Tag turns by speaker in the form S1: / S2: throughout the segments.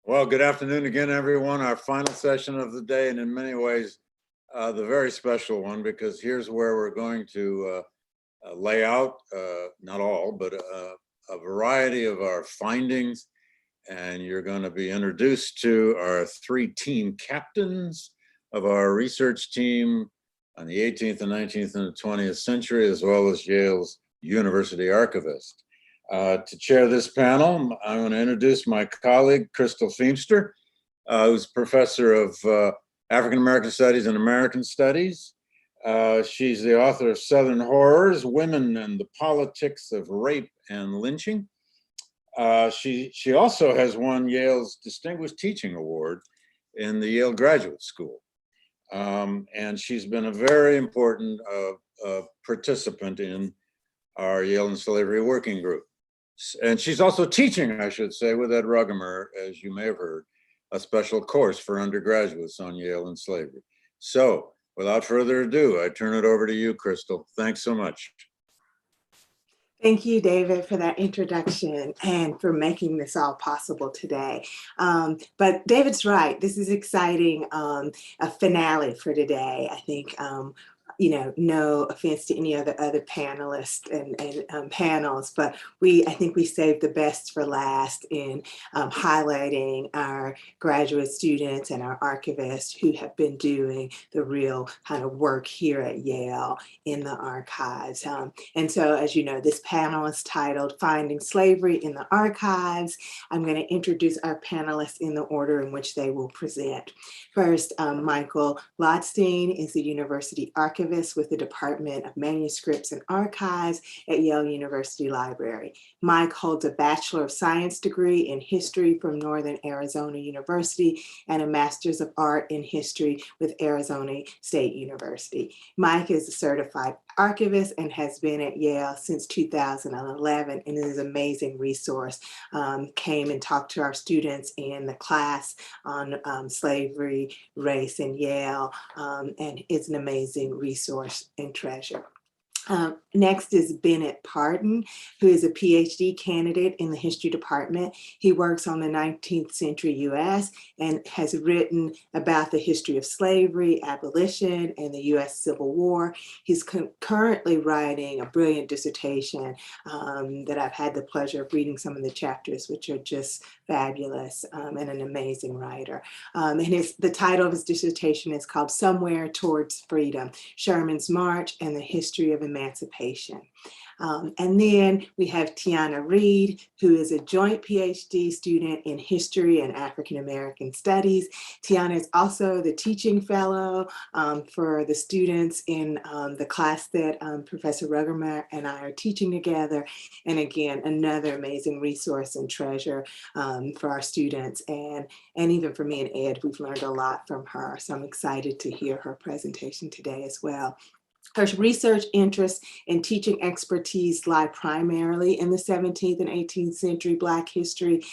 S1: Well, good afternoon again, everyone. Our final session of the day, and in many ways, the very special one, because here's where we're going to lay out, not all, but a variety of our findings. And you're going to be introduced to our three team captains of our research team on the 18th and 19th and the 20th century, as well as Yale's University Archivist. To chair this panel, I'm going to introduce my colleague, Crystal Feimster, who's professor of African American Studies and American Studies. She's the author of Southern Horrors, Women and the Politics of Rape and Lynching. She also has won Yale's Distinguished Teaching Award in the Yale Graduate School. And she's been a very important participant in our Yale and Slavery Working Group. And she's also teaching, I should say, with Ed Rugemer, as you may have heard, a special course for undergraduates on Yale and slavery. So without further ado, I turn it over to you, Crystal. Thanks so much.
S2: Thank you, David, for that introduction and for making this all possible today. But David's right. This is exciting, a finale for today. I think, no offense to any other panelists and panels, but I think we saved the best for last in highlighting our graduate students and our archivists who have been doing the real kind of work here at Yale in the archives. And so, as you know, this panel is titled Finding Slavery in the Archives. I'm going to introduce our panelists in the order in which they will present. First, Michael Lotstein is the University Archivist with the Department of Manuscripts and Archives at Yale University Library. Mike holds a Bachelor of Science degree in History from Northern Arizona University and a Master's of Art in History with Arizona State University. Mike is a certified archivist and has been at Yale since 2011 and is an amazing resource. Came and talked to our students in the class on slavery, race, and Yale, and is an amazing resource and treasure. Next is Bennett Pardon, who is a PhD candidate in the history department. He works on the 19th century US and has written about the history of slavery, abolition, and the US Civil War. He's currently writing a brilliant dissertation that I've had the pleasure of reading some of the chapters, which are just fabulous, and an amazing writer. And the title of his dissertation is called Somewhere Towards Freedom, Sherman's March and the History of Emancipation. And then we have Tiana Reed, who is a joint PhD student in history and African American studies. Tiana is also the teaching fellow for the students in the class that Professor Rugemer and I are teaching together. And again, another amazing resource and treasure for our students. And even for me and Ed, we've learned a lot from her. So I'm excited to hear her presentation today as well. Her research interests and teaching expertise lie primarily in the 17th and 18th century Black history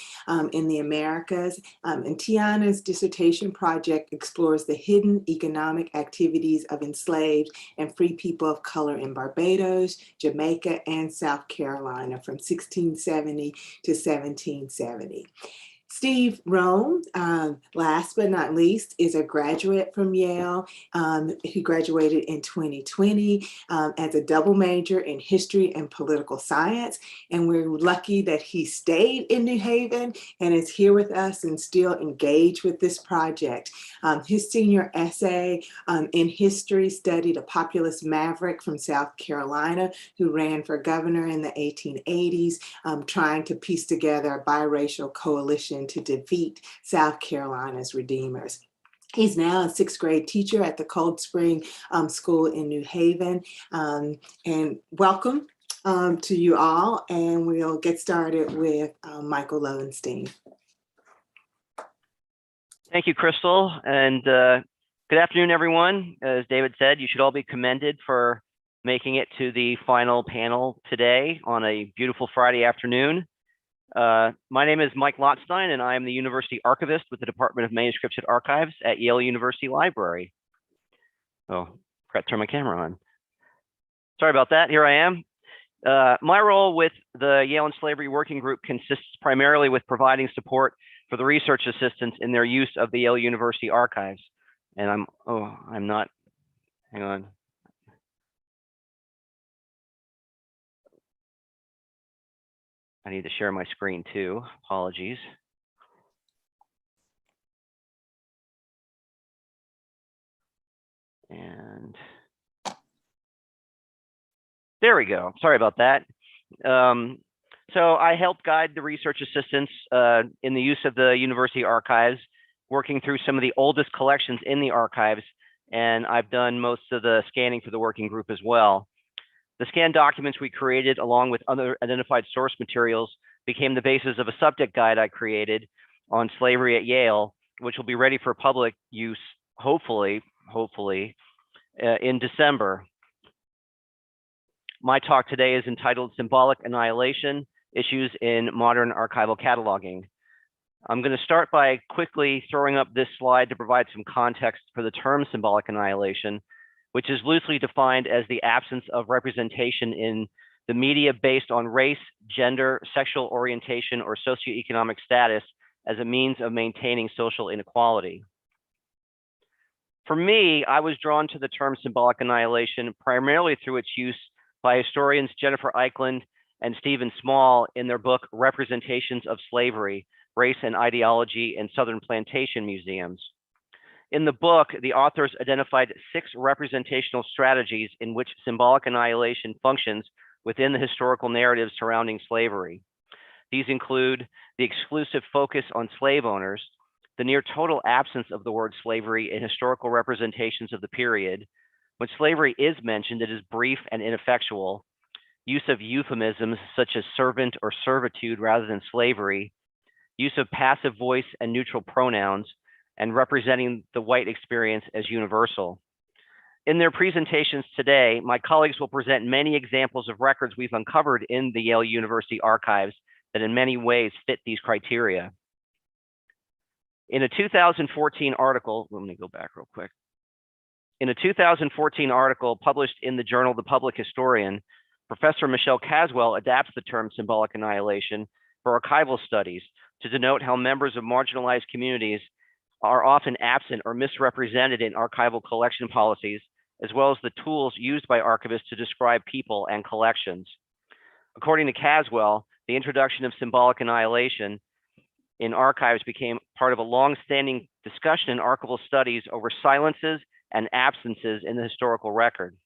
S2: in the Americas. And Tiana's dissertation project explores the hidden economic activities of enslaved and free people of color in Barbados, Jamaica, and South Carolina from 1670 to 1770. Steve Rome, last but not least, is a graduate from Yale who graduated in 2020 as a double major in history and political science. And we're lucky that he stayed in New Haven and is here with us and still engaged with this project. His senior essay in history studied a populist maverick from South Carolina who ran for governor in the 1880s, trying to piece together a biracial coalition to defeat South Carolina's Redeemers. He's now a sixth grade teacher at the Cold Spring School in New Haven. And welcome to you all. And we'll get started with Michael Lowenstein.
S3: Thank you, Crystal. And good afternoon, everyone. As David said, you should all be commended for making it to the final panel today on a beautiful Friday afternoon. My name is Mike Lotstein, and I am the University Archivist with the Department of Manuscripts and Archives at Yale University Library. Oh, forgot to turn my camera on. Sorry about that. Here I am. My role with the Yale and Slavery Working Group consists primarily with providing support for the research assistants in their use of the Yale University archives. And I'm not, hang on. I need to share my screen too, apologies. And there we go, sorry about that. So I helped guide the research assistants in the use of the university archives, working through some of the oldest collections in the archives, and I've done most of the scanning for the working group as well. The scanned documents we created, along with other identified source materials, became the basis of a subject guide I created on slavery at Yale, which will be ready for public use, hopefully, in December. My talk today is entitled Symbolic Annihilation, Issues in Modern Archival Cataloging. I'm going to start by quickly throwing up this slide to provide some context for the term symbolic annihilation, which is loosely defined as the absence of representation in the media based on race, gender, sexual orientation, or socioeconomic status as a means of maintaining social inequality. For me, I was drawn to the term symbolic annihilation primarily through its use by historians Jennifer Eichland and Stephen Small in their book, Representations of Slavery, Race and Ideology in Southern Plantation Museums. In the book, the authors identified 6 representational strategies in which symbolic annihilation functions within the historical narrative surrounding slavery. These include the exclusive focus on slave owners, the near total absence of the word slavery in historical representations of the period. When slavery is mentioned, it is brief and ineffectual. Use of euphemisms such as servant or servitude rather than slavery. Use of passive voice and neutral pronouns, and representing the white experience as universal. In their presentations today, my colleagues will present many examples of records we've uncovered in the Yale University archives that in many ways fit these criteria. In a 2014 article, let me go back real quick. In a 2014 article published in the journal The Public Historian, Professor Michelle Casswell adapts the term symbolic annihilation for archival studies to denote how members of marginalized communities are often absent or misrepresented in archival collection policies, as well as the tools used by archivists to describe people and collections. According to Casswell, the introduction of symbolic annihilation in archives became part of a long-standing discussion in archival studies over silences and absences in the historical record.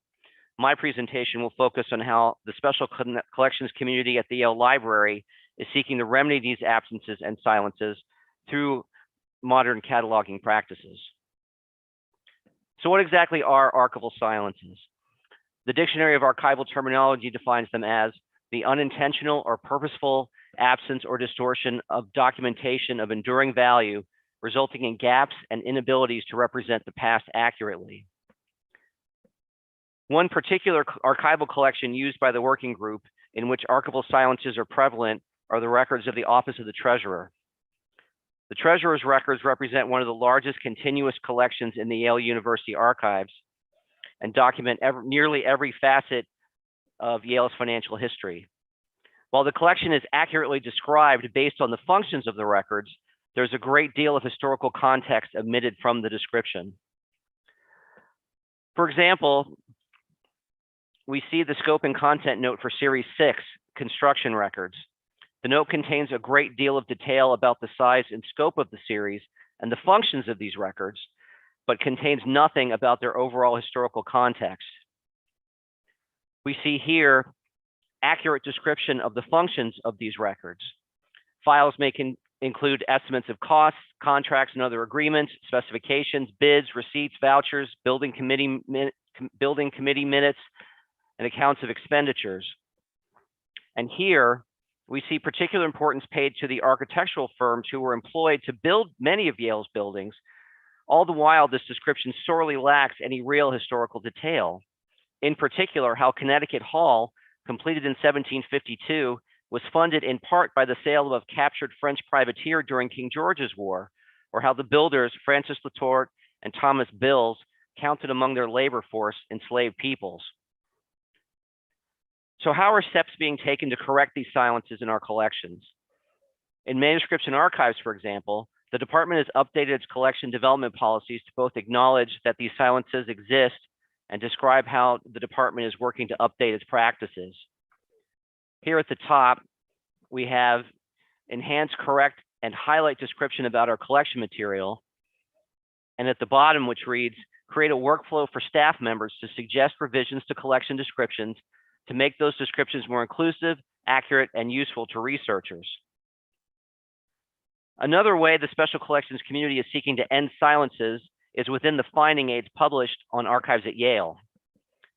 S3: My presentation will focus on how the special collections community at the Yale Library is seeking to remedy these absences and silences through modern cataloging practices. So what exactly are archival silences? The Dictionary of Archival Terminology defines them as the unintentional or purposeful absence or distortion of documentation of enduring value, resulting in gaps and inabilities to represent the past accurately. One particular archival collection used by the working group in which archival silences are prevalent are the records of the Office of the Treasurer. The Treasurer's records represent one of the largest continuous collections in the Yale University archives and document nearly every facet of Yale's financial history. While the collection is accurately described based on the functions of the records, there's a great deal of historical context omitted from the description. For example, we see the scope and content note for Series 6, construction records. The note contains a great deal of detail about the size and scope of the series and the functions of these records, but contains nothing about their overall historical context. We see here accurate description of the functions of these records. Files may include estimates of costs, contracts and other agreements, specifications, bids, receipts, vouchers, building committee minutes, and accounts of expenditures. And here, we see particular importance paid to the architectural firms who were employed to build many of Yale's buildings. All the while, this description sorely lacks any real historical detail. In particular, how Connecticut Hall, completed in 1752, was funded in part by the sale of a captured French privateer during King George's War, or how the builders, Francis Latour and Thomas Bills, counted among their labor force enslaved peoples. So how are steps being taken to correct these silences in our collections? In Manuscripts and Archives, for example, the department has updated its collection development policies to both acknowledge that these silences exist and describe how the department is working to update its practices. Here at the top, we have enhance, correct, and highlight description about our collection material. And at the bottom, which reads, create a workflow for staff members to suggest revisions to collection descriptions to make those descriptions more inclusive, accurate, and useful to researchers. Another way the special collections community is seeking to end silences is within the finding aids published on Archives at Yale.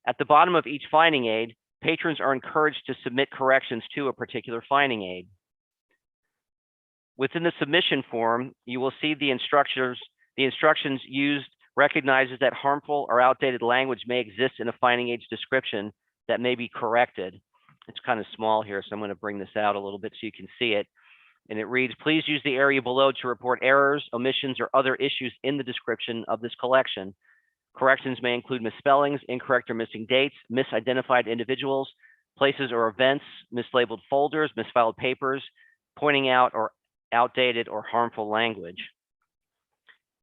S3: At the bottom of each finding aid, patrons are encouraged to submit corrections to a particular finding aid. Within the submission form, you will see the instructions used recognizes that harmful or outdated language may exist in a finding aid's description that may be corrected. It's kind of small here, so I'm going to bring this out a little bit so you can see it. And it reads, please use the area below to report errors, omissions, or other issues in the description of this collection. Corrections may include misspellings, incorrect or missing dates, misidentified individuals, places or events, mislabeled folders, misfiled papers, pointing out or outdated or harmful language.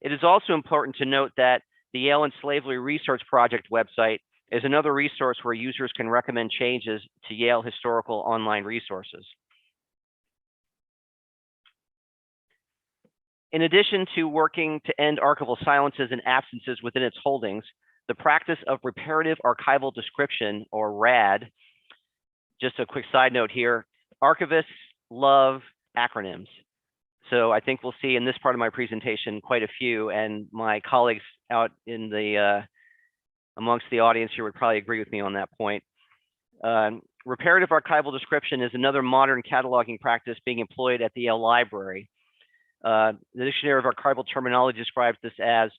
S3: It is also important to note that the Yale and Slavery Research Project website is another resource where users can recommend changes to Yale historical online resources. In addition to working to end archival silences and absences within its holdings, the practice of reparative archival description, or RAD, just a quick side note here, archivists love acronyms. So I think we'll see in this part of my presentation quite a few, and my colleagues out in the amongst the audience here would probably agree with me on that point. Reparative archival description is another modern cataloging practice being employed at the Yale Library. The Dictionary of Archival Terminology describes this as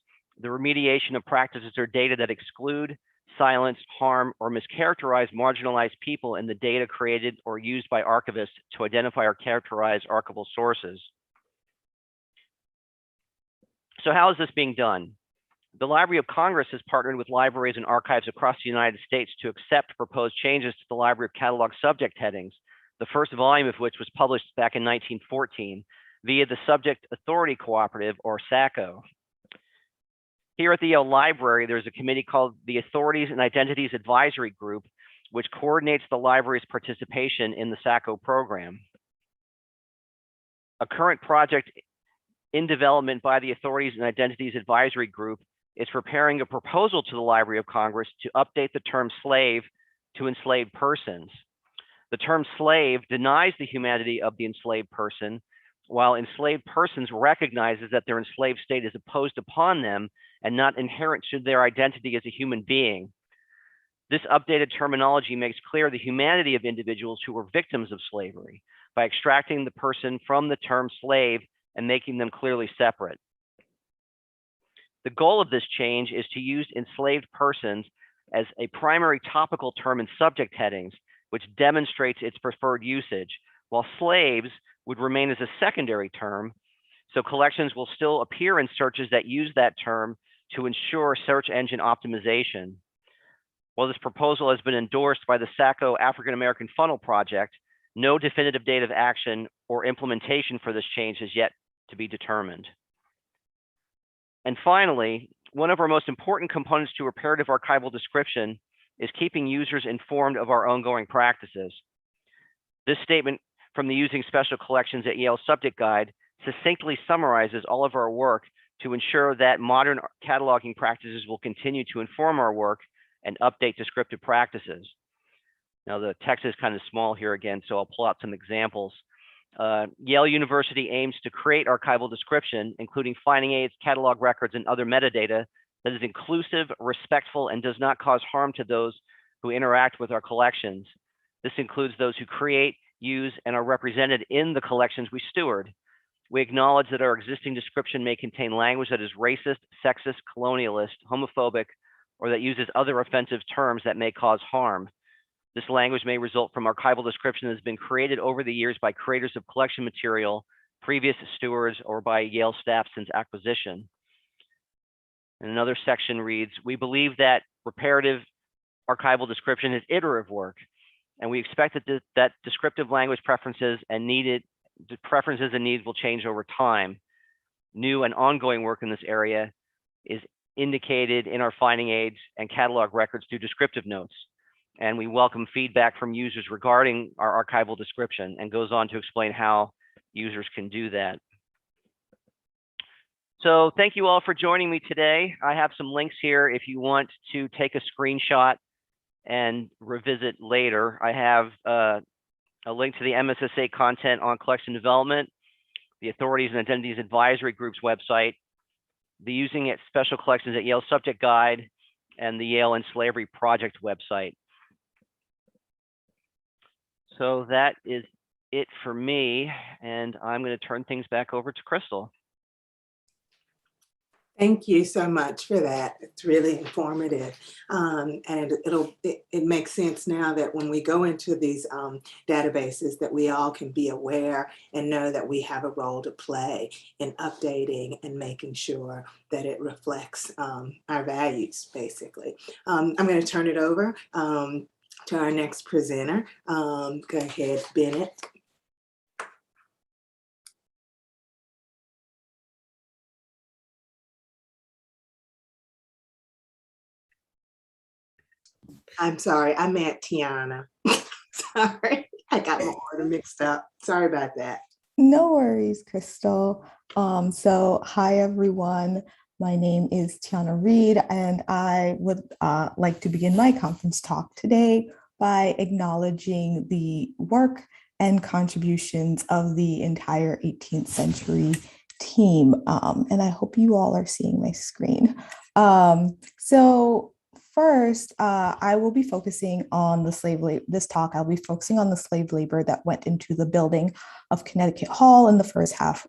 S3: the remediation of practices or data that exclude, silence, harm, or mischaracterize marginalized people in the data created or used by archivists to identify or characterize archival sources. So how is this being done? The Library of Congress has partnered with libraries and archives across the United States to accept proposed changes to the Library of Catalog subject headings, the first volume of which was published back in 1914 via the Subject Authority Cooperative, or SACO. Here at the Yale Library, there's a committee called the Authorities and Identities Advisory Group, which coordinates the library's participation in the SACO program. A current project in development by the Authorities and Identities Advisory Group is preparing a proposal to the Library of Congress to update the term slave to enslaved persons. The term slave denies the humanity of the enslaved person, while enslaved persons recognizes that their enslaved state is imposed upon them and not inherent to their identity as a human being. This updated terminology makes clear the humanity of individuals who were victims of slavery by extracting the person from the term slave and making them clearly separate. The goal of this change is to use enslaved persons as a primary topical term in subject headings, which demonstrates its preferred usage, while slaves would remain as a secondary term, so collections will still appear in searches that use that term to ensure search engine optimization. While this proposal has been endorsed by the SACO African American Funnel Project, no definitive date of action or implementation for this change is yet to be determined. And finally, one of our most important components to reparative archival description is keeping users informed of our ongoing practices. This statement from the Using Special Collections at Yale subject guide succinctly summarizes all of our work to ensure that modern cataloging practices will continue to inform our work and update descriptive practices. Now the text is kind of small here again, so I'll pull out some examples. Yale University aims to create archival description, including finding aids, catalog records, and other metadata that is inclusive, respectful, and does not cause harm to those who interact with our collections. This includes those who create, use, and are represented in the collections we steward. We acknowledge that our existing description may contain language that is racist, sexist, colonialist, homophobic, or that uses other offensive terms that may cause harm. This language may result from archival description that has been created over the years by creators of collection material, previous stewards, or by Yale staff since acquisition. And another section reads, we believe that reparative archival description is iterative work, and we expect that descriptive language preferences and needed the preferences and needs will change over time. New and ongoing work in this area is indicated in our finding aids and catalog records through descriptive notes. And we welcome feedback from users regarding our archival description, and goes on to explain how users can do that. So thank you all for joining me today. I have some links here if you want to take a screenshot and revisit later. I have a link to the MSSA content on collection development, the Authorities and Identities Advisory Group's website, the Using It Special Collections at Yale Subject Guide, and the Yale and Slavery Project website. So that is it for me, and I'm going to turn things back over to Crystal.
S2: Thank you so much for that. It's really informative. And it makes sense now that when we go into these databases, that we all can be aware and know that we have a role to play in updating and making sure that it reflects our values, basically. I'm going to turn it over to our next presenter. Go ahead, Bennett. I'm sorry, I meant Tiana. Sorry, I got my order mixed up. Sorry about that.
S4: No worries, Crystal. So hi, everyone. My name is Tiana Reed, and I would like to begin my conference talk today by acknowledging the work and contributions of the entire 18th century team. And I hope you all are seeing my screen. So first, I will be focusing on the slave labor. This talk, I'll be focusing on the slave labor that went into the building of Connecticut Hall in the first half,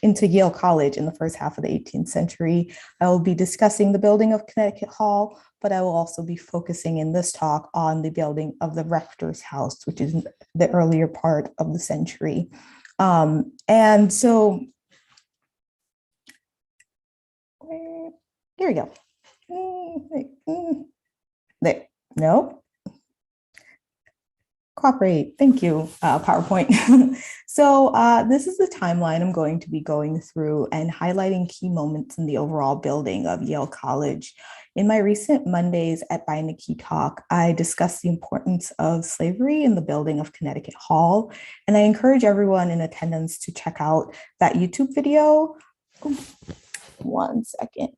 S4: into Yale College in the first half of the 18th century. I will be discussing the building of Connecticut Hall, but I will also be focusing in this talk on the building of the rector's house, which is the earlier part of the century. And so, here we go. There, no. Cooperate, thank you, PowerPoint. So this is the timeline I'm going to be going through and highlighting key moments in the overall building of Yale College. In my recent Mondays at Bicentennial talk, I discussed the importance of slavery in the building of Connecticut Hall, and I encourage everyone in attendance to check out that YouTube video. Ooh, 1 second.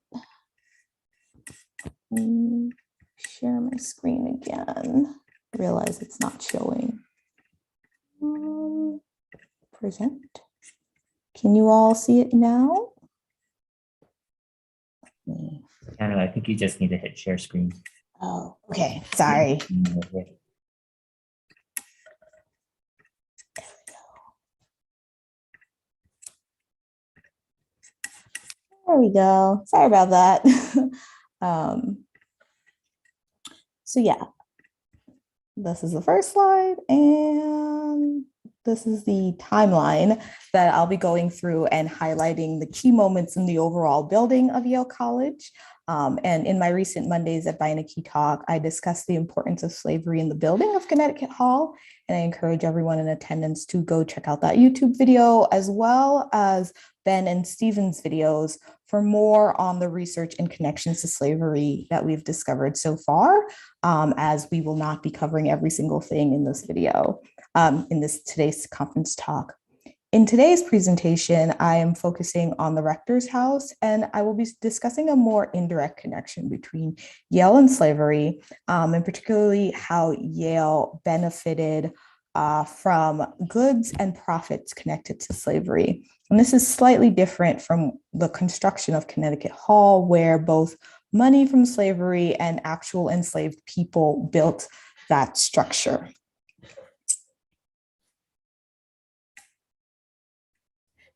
S4: Share my screen again. Realize it's not showing. Present. Can you all see it now?
S5: Anna, I think you just need to hit share screen.
S4: Oh, okay. Sorry. There we go. Sorry about that. So yeah, this is the first slide, and this is the timeline that I'll be going through and highlighting the key moments in the overall building of Yale College. And in my recent Mondays at Bicentennial talk, I discussed the importance of slavery in the building of Connecticut Hall, and I encourage everyone in attendance to go check out that YouTube video, as well as Ben and Stephen's videos for more on the research and connections to slavery that we've discovered so far, as we will not be covering every single thing in this video, in today's conference talk. In today's presentation, I am focusing on the rector's house, and I will be discussing a more indirect connection between Yale and slavery, and particularly how Yale benefited from goods and profits connected to slavery. And this is slightly different from the construction of Connecticut Hall, where both money from slavery and actual enslaved people built that structure.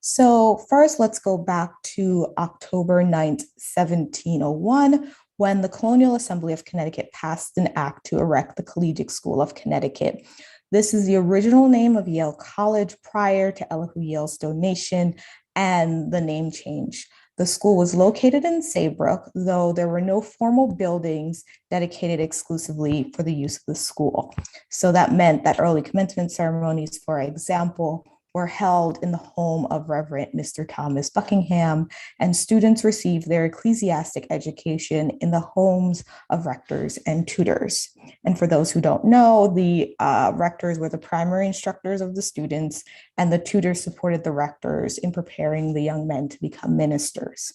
S4: So first, let's go back to October 9th, 1701, when the Colonial Assembly of Connecticut passed an act to erect the Collegiate School of Connecticut. This is the original name of Yale College prior to Elihu Yale's donation and the name change. The school was located in Saybrook, though there were no formal buildings dedicated exclusively for the use of the school. So that meant that early commencement ceremonies, for example, were held in the home of Reverend Mr. Thomas Buckingham, and students received their ecclesiastic education in the homes of rectors and tutors. And for those who don't know, the rectors were the primary instructors of the students, and the tutors supported the rectors in preparing the young men to become ministers.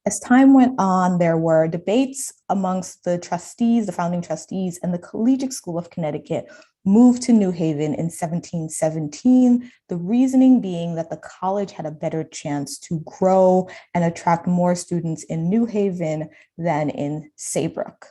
S4: As time went on, there were debates amongst the trustees, the founding trustees, and the Collegiate School of Connecticut moved to New Haven in 1717, the reasoning being that the college had a better chance to grow and attract more students in New Haven than in Saybrook.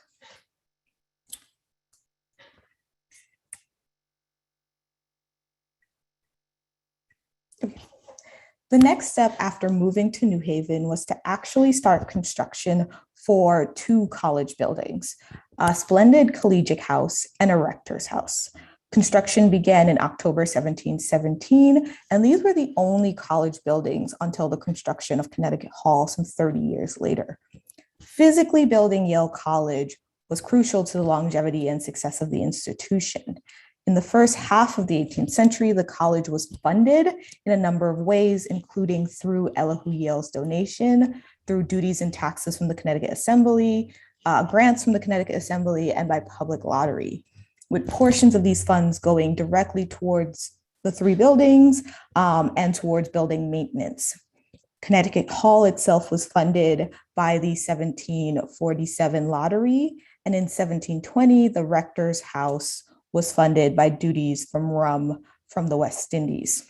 S4: The next step after moving to New Haven was to actually start construction for two college buildings, a splendid collegiate house and a rector's house. Construction began in October 1717, and these were the only college buildings until the construction of Connecticut Hall some 30 years later. Physically building Yale College was crucial to the longevity and success of the institution. In the first half of the 18th century, the college was funded in a number of ways, including through Elihu Yale's donation, through duties and taxes from the Connecticut Assembly, grants from the Connecticut Assembly, and by public lottery, with portions of these funds going directly towards the three buildings and towards building maintenance. Connecticut Hall itself was funded by the 1747 lottery, and in 1720, the rector's house was funded by duties from rum from the West Indies.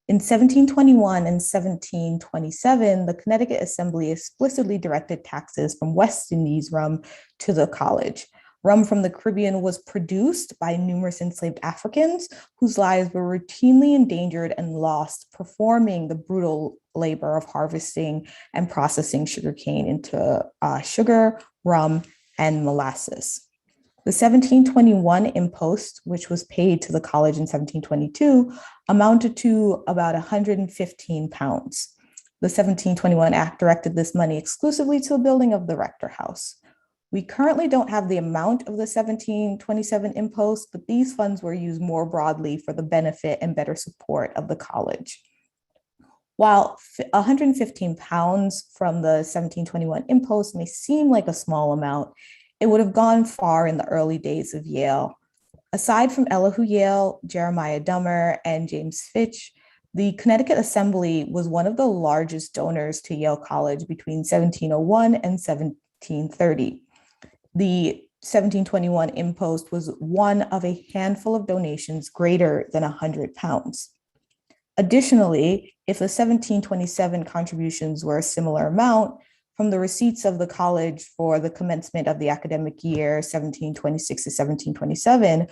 S4: In 1721 and 1727, the Connecticut Assembly explicitly directed taxes from West Indies rum to the college. Rum from the Caribbean was produced by numerous enslaved Africans whose lives were routinely endangered and lost performing the brutal labor of harvesting and processing sugarcane into sugar, rum, and molasses. The 1721 impost, which was paid to the college in 1722, amounted to about 115 pounds. The 1721 Act directed this money exclusively to the building of the rector house. We currently don't have the amount of the 1727 impost, but these funds were used more broadly for the benefit and better support of the college. While 115 pounds from the 1721 impost may seem like a small amount, it would have gone far in the early days of Yale. Aside from Elihu Yale, Jeremiah Dummer, and James Fitch, the Connecticut Assembly was one of the largest donors to Yale College between 1701 and 1730. The 1721 impost was one of a handful of donations greater than 100 pounds. Additionally, if the 1727 contributions were a similar amount, from the receipts of the college for the commencement of the academic year 1726 to 1727,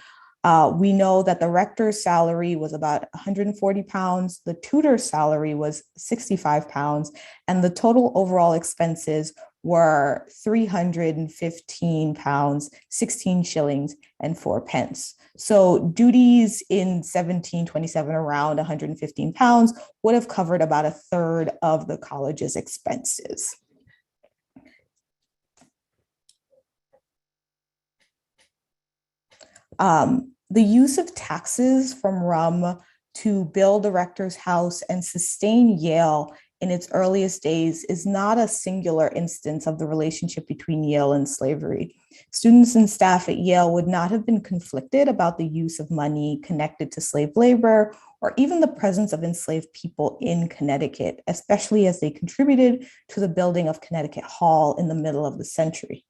S4: we know that the rector's salary was about 140 pounds, the tutor's salary was 65 pounds, and the total overall expenses were 315 pounds, 16 shillings, and 4 pence. So duties in 1727 around 115 pounds would have covered about a third of the college's expenses. The use of taxes from rum to build the rector's house and sustain Yale in its earliest days is not a singular instance of the relationship between Yale and slavery. Students and staff at Yale would not have been conflicted about the use of money connected to slave labor or even the presence of enslaved people in Connecticut, especially as they contributed to the building of Connecticut Hall in the middle of the century.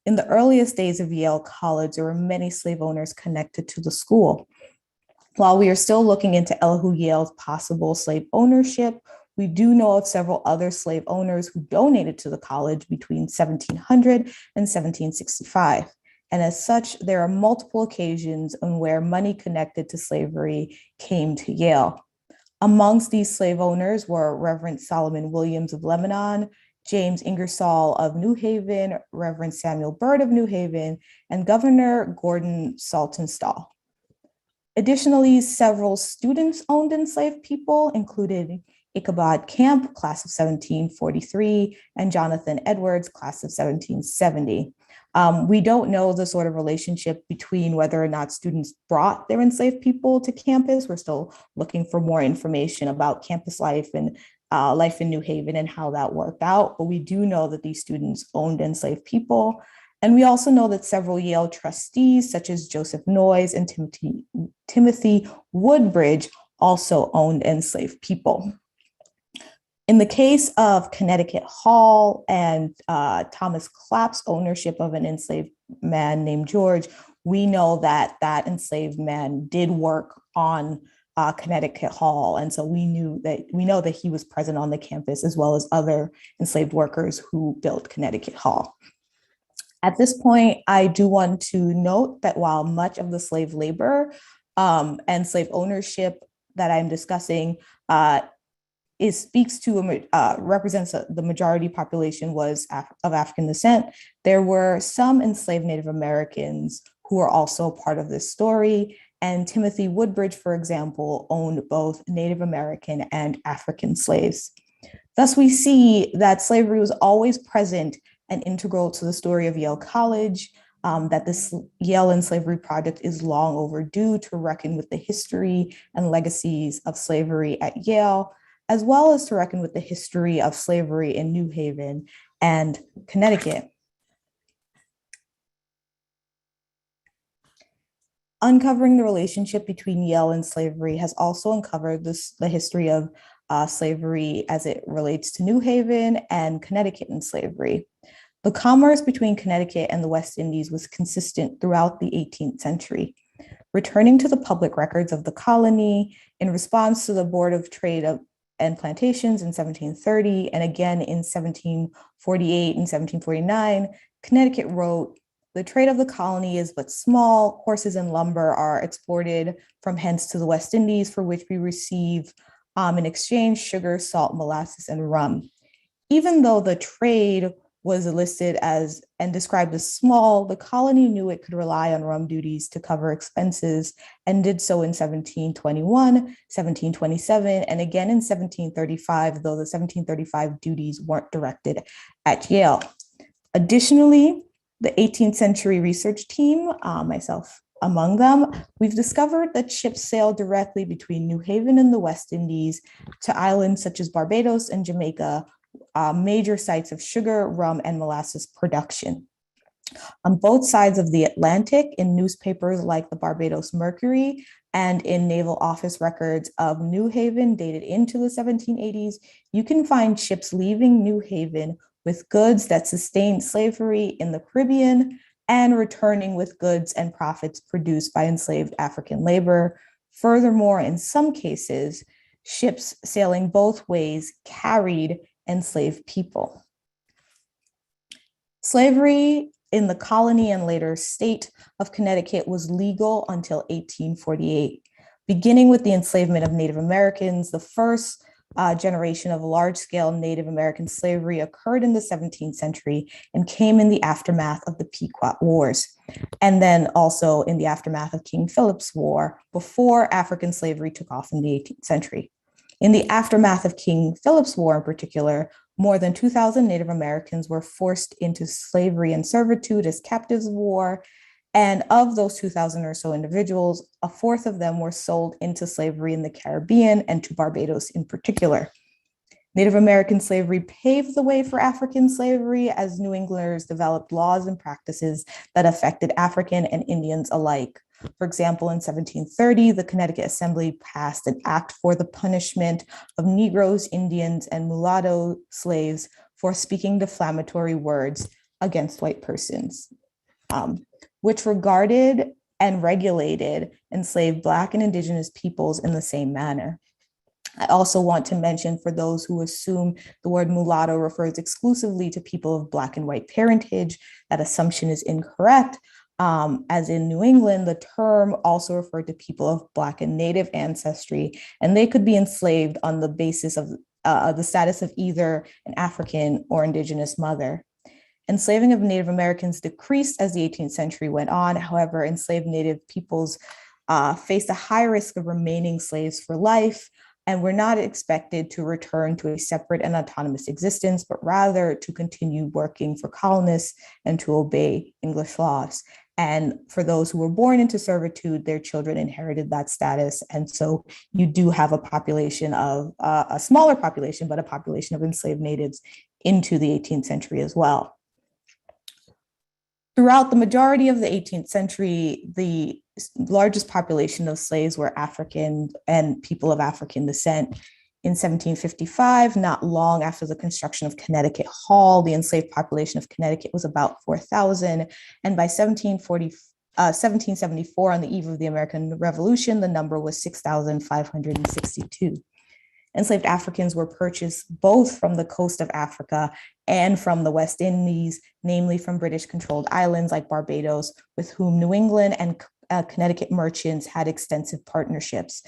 S4: In the earliest days of Yale College, there were many slave owners connected to the school. While we are still looking into Elihu Yale's possible slave ownership, we do know of several other slave owners who donated to the college between 1700 and 1765. And as such, there are multiple occasions on where money connected to slavery came to Yale. Amongst these slave owners were Reverend Solomon Williams of Lebanon, James Ingersoll of New Haven, Reverend Samuel Byrd of New Haven, and Governor Gordon Saltonstall. Additionally, several students owned enslaved people, including Ichabod Camp, class of 1743, and Jonathan Edwards, class of 1770. We don't know the sort of relationship between whether or not students brought their enslaved people to campus. We're still looking for more information about campus life and life in New Haven and how that worked out. But we do know that these students owned enslaved people. And we also know that several Yale trustees, such as Joseph Noyes and Timothy Woodbridge, also owned enslaved people. In the case of Connecticut Hall and Thomas Clapp's ownership of an enslaved man named George, we know that that enslaved man did work on Connecticut Hall. And so we know that he was present on the campus as well as other enslaved workers who built Connecticut Hall. At this point, I do want to note that while much of the slave labor and slave ownership that I'm discussing represents the majority population was of African descent, there were some enslaved Native Americans who are also part of this story. And Timothy Woodbridge, for example, owned both Native American and African slaves. Thus, we see that slavery was always present and integral to the story of Yale College, that this Yale and Slavery Project is long overdue to reckon with the history and legacies of slavery at Yale, as well as to reckon with the history of slavery in New Haven and Connecticut. Uncovering the relationship between Yale and slavery has also uncovered the history of slavery as it relates to New Haven and Connecticut and slavery. The commerce between Connecticut and the West Indies was consistent throughout the 18th century. Returning to the public records of the colony in response to the Board of Trade and Plantations in 1730, and again in 1748 and 1749, Connecticut wrote, "The trade of the colony is but small. Horses and lumber are exported from hence to the West Indies, for which we receive in exchange sugar, salt, molasses, and rum." Even though the trade was listed as and described as small, the colony knew it could rely on rum duties to cover expenses and did so in 1721, 1727, and again in 1735, though the 1735 duties weren't directed at Yale. Additionally, the 18th century research team, myself among them, we've discovered that ships sailed directly between New Haven and the West Indies to islands such as Barbados and Jamaica, major sites of sugar, rum, and molasses production. On both sides of the Atlantic, in newspapers like the Barbados Mercury and in naval office records of New Haven dated into the 1780s, you can find ships leaving New Haven with goods that sustained slavery in the Caribbean and returning with goods and profits produced by enslaved African labor. Furthermore, in some cases, ships sailing both ways carried enslaved people. Slavery in the colony and later state of Connecticut was legal until 1848. Beginning with the enslavement of Native Americans, the first generation of large-scale Native American slavery occurred in the 17th century and came in the aftermath of the Pequot Wars, and then also in the aftermath of King Philip's War, before African slavery took off in the 18th century. In the aftermath of King Philip's War in particular, more than 2,000 Native Americans were forced into slavery and servitude as captives of war. And of those 2,000 or so individuals, a fourth of them were sold into slavery in the Caribbean and to Barbados in particular. Native American slavery paved the way for African slavery as New Englanders developed laws and practices that affected African and Indians alike. For example, in 1730, the Connecticut Assembly passed an act for the punishment of Negroes, Indians, and mulatto slaves for speaking defamatory words against white persons, which regarded and regulated enslaved Black and Indigenous peoples in the same manner. I also want to mention, for those who assume the word mulatto refers exclusively to people of Black and white parentage, that assumption is incorrect. As in New England, the term also referred to people of Black and Native ancestry, and they could be enslaved on the basis of the status of either an African or Indigenous mother. Enslaving of Native Americans decreased as the 18th century went on. However, enslaved Native peoples faced a high risk of remaining slaves for life, and were not expected to return to a separate and autonomous existence, but rather to continue working for colonists and to obey English laws. And for those who were born into servitude, their children inherited that status. And so you do have a population of a smaller population, but a population of enslaved natives into the 18th century as well. Throughout the majority of the 18th century, the largest population of slaves were African and people of African descent. In 1755, not long after the construction of Connecticut Hall, the enslaved population of Connecticut was about 4,000. And by 1774, on the eve of the American Revolution, the number was 6,562. Enslaved Africans were purchased both from the coast of Africa and from the West Indies, namely from British-controlled islands like Barbados, with whom New England and Connecticut merchants had extensive partnerships.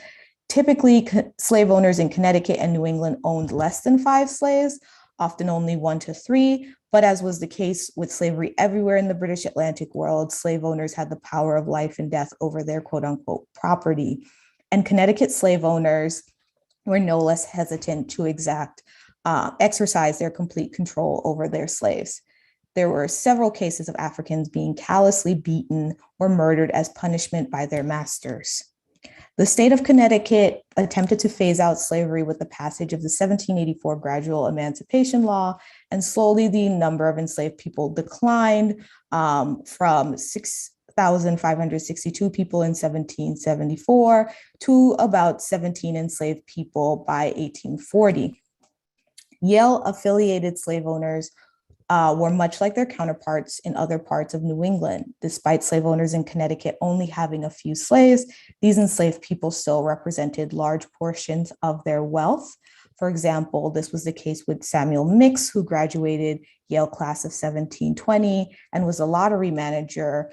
S4: Typically, slave owners in Connecticut and New England owned less than 5 slaves, often only 1 to 3, but as was the case with slavery everywhere in the British Atlantic world, slave owners had the power of life and death over their quote-unquote property. And Connecticut slave owners were no less hesitant to exercise their complete control over their slaves. There were several cases of Africans being callously beaten or murdered as punishment by their masters. The state of Connecticut attempted to phase out slavery with the passage of the 1784 Gradual Emancipation Law, and slowly the number of enslaved people declined from 6,562 people in 1774 to about 17 enslaved people by 1840. Yale-affiliated slave owners were much like their counterparts in other parts of New England. Despite slave owners in Connecticut only having a few slaves, these enslaved people still represented large portions of their wealth. For example, this was the case with Samuel Mix, who graduated Yale class of 1720 and was a lottery manager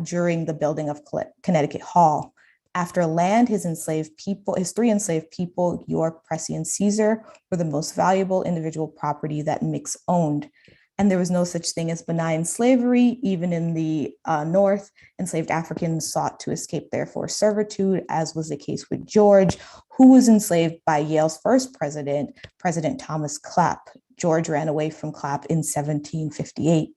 S4: during the building of Connecticut Hall. After land, his 3 enslaved people, York, Pressy, and Caesar, were the most valuable individual property that Mix owned. And there was no such thing as benign slavery. Even in the North, enslaved Africans sought to escape their forced servitude, as was the case with George, who was enslaved by Yale's first president, President Thomas Clapp. George ran away from Clapp in 1758.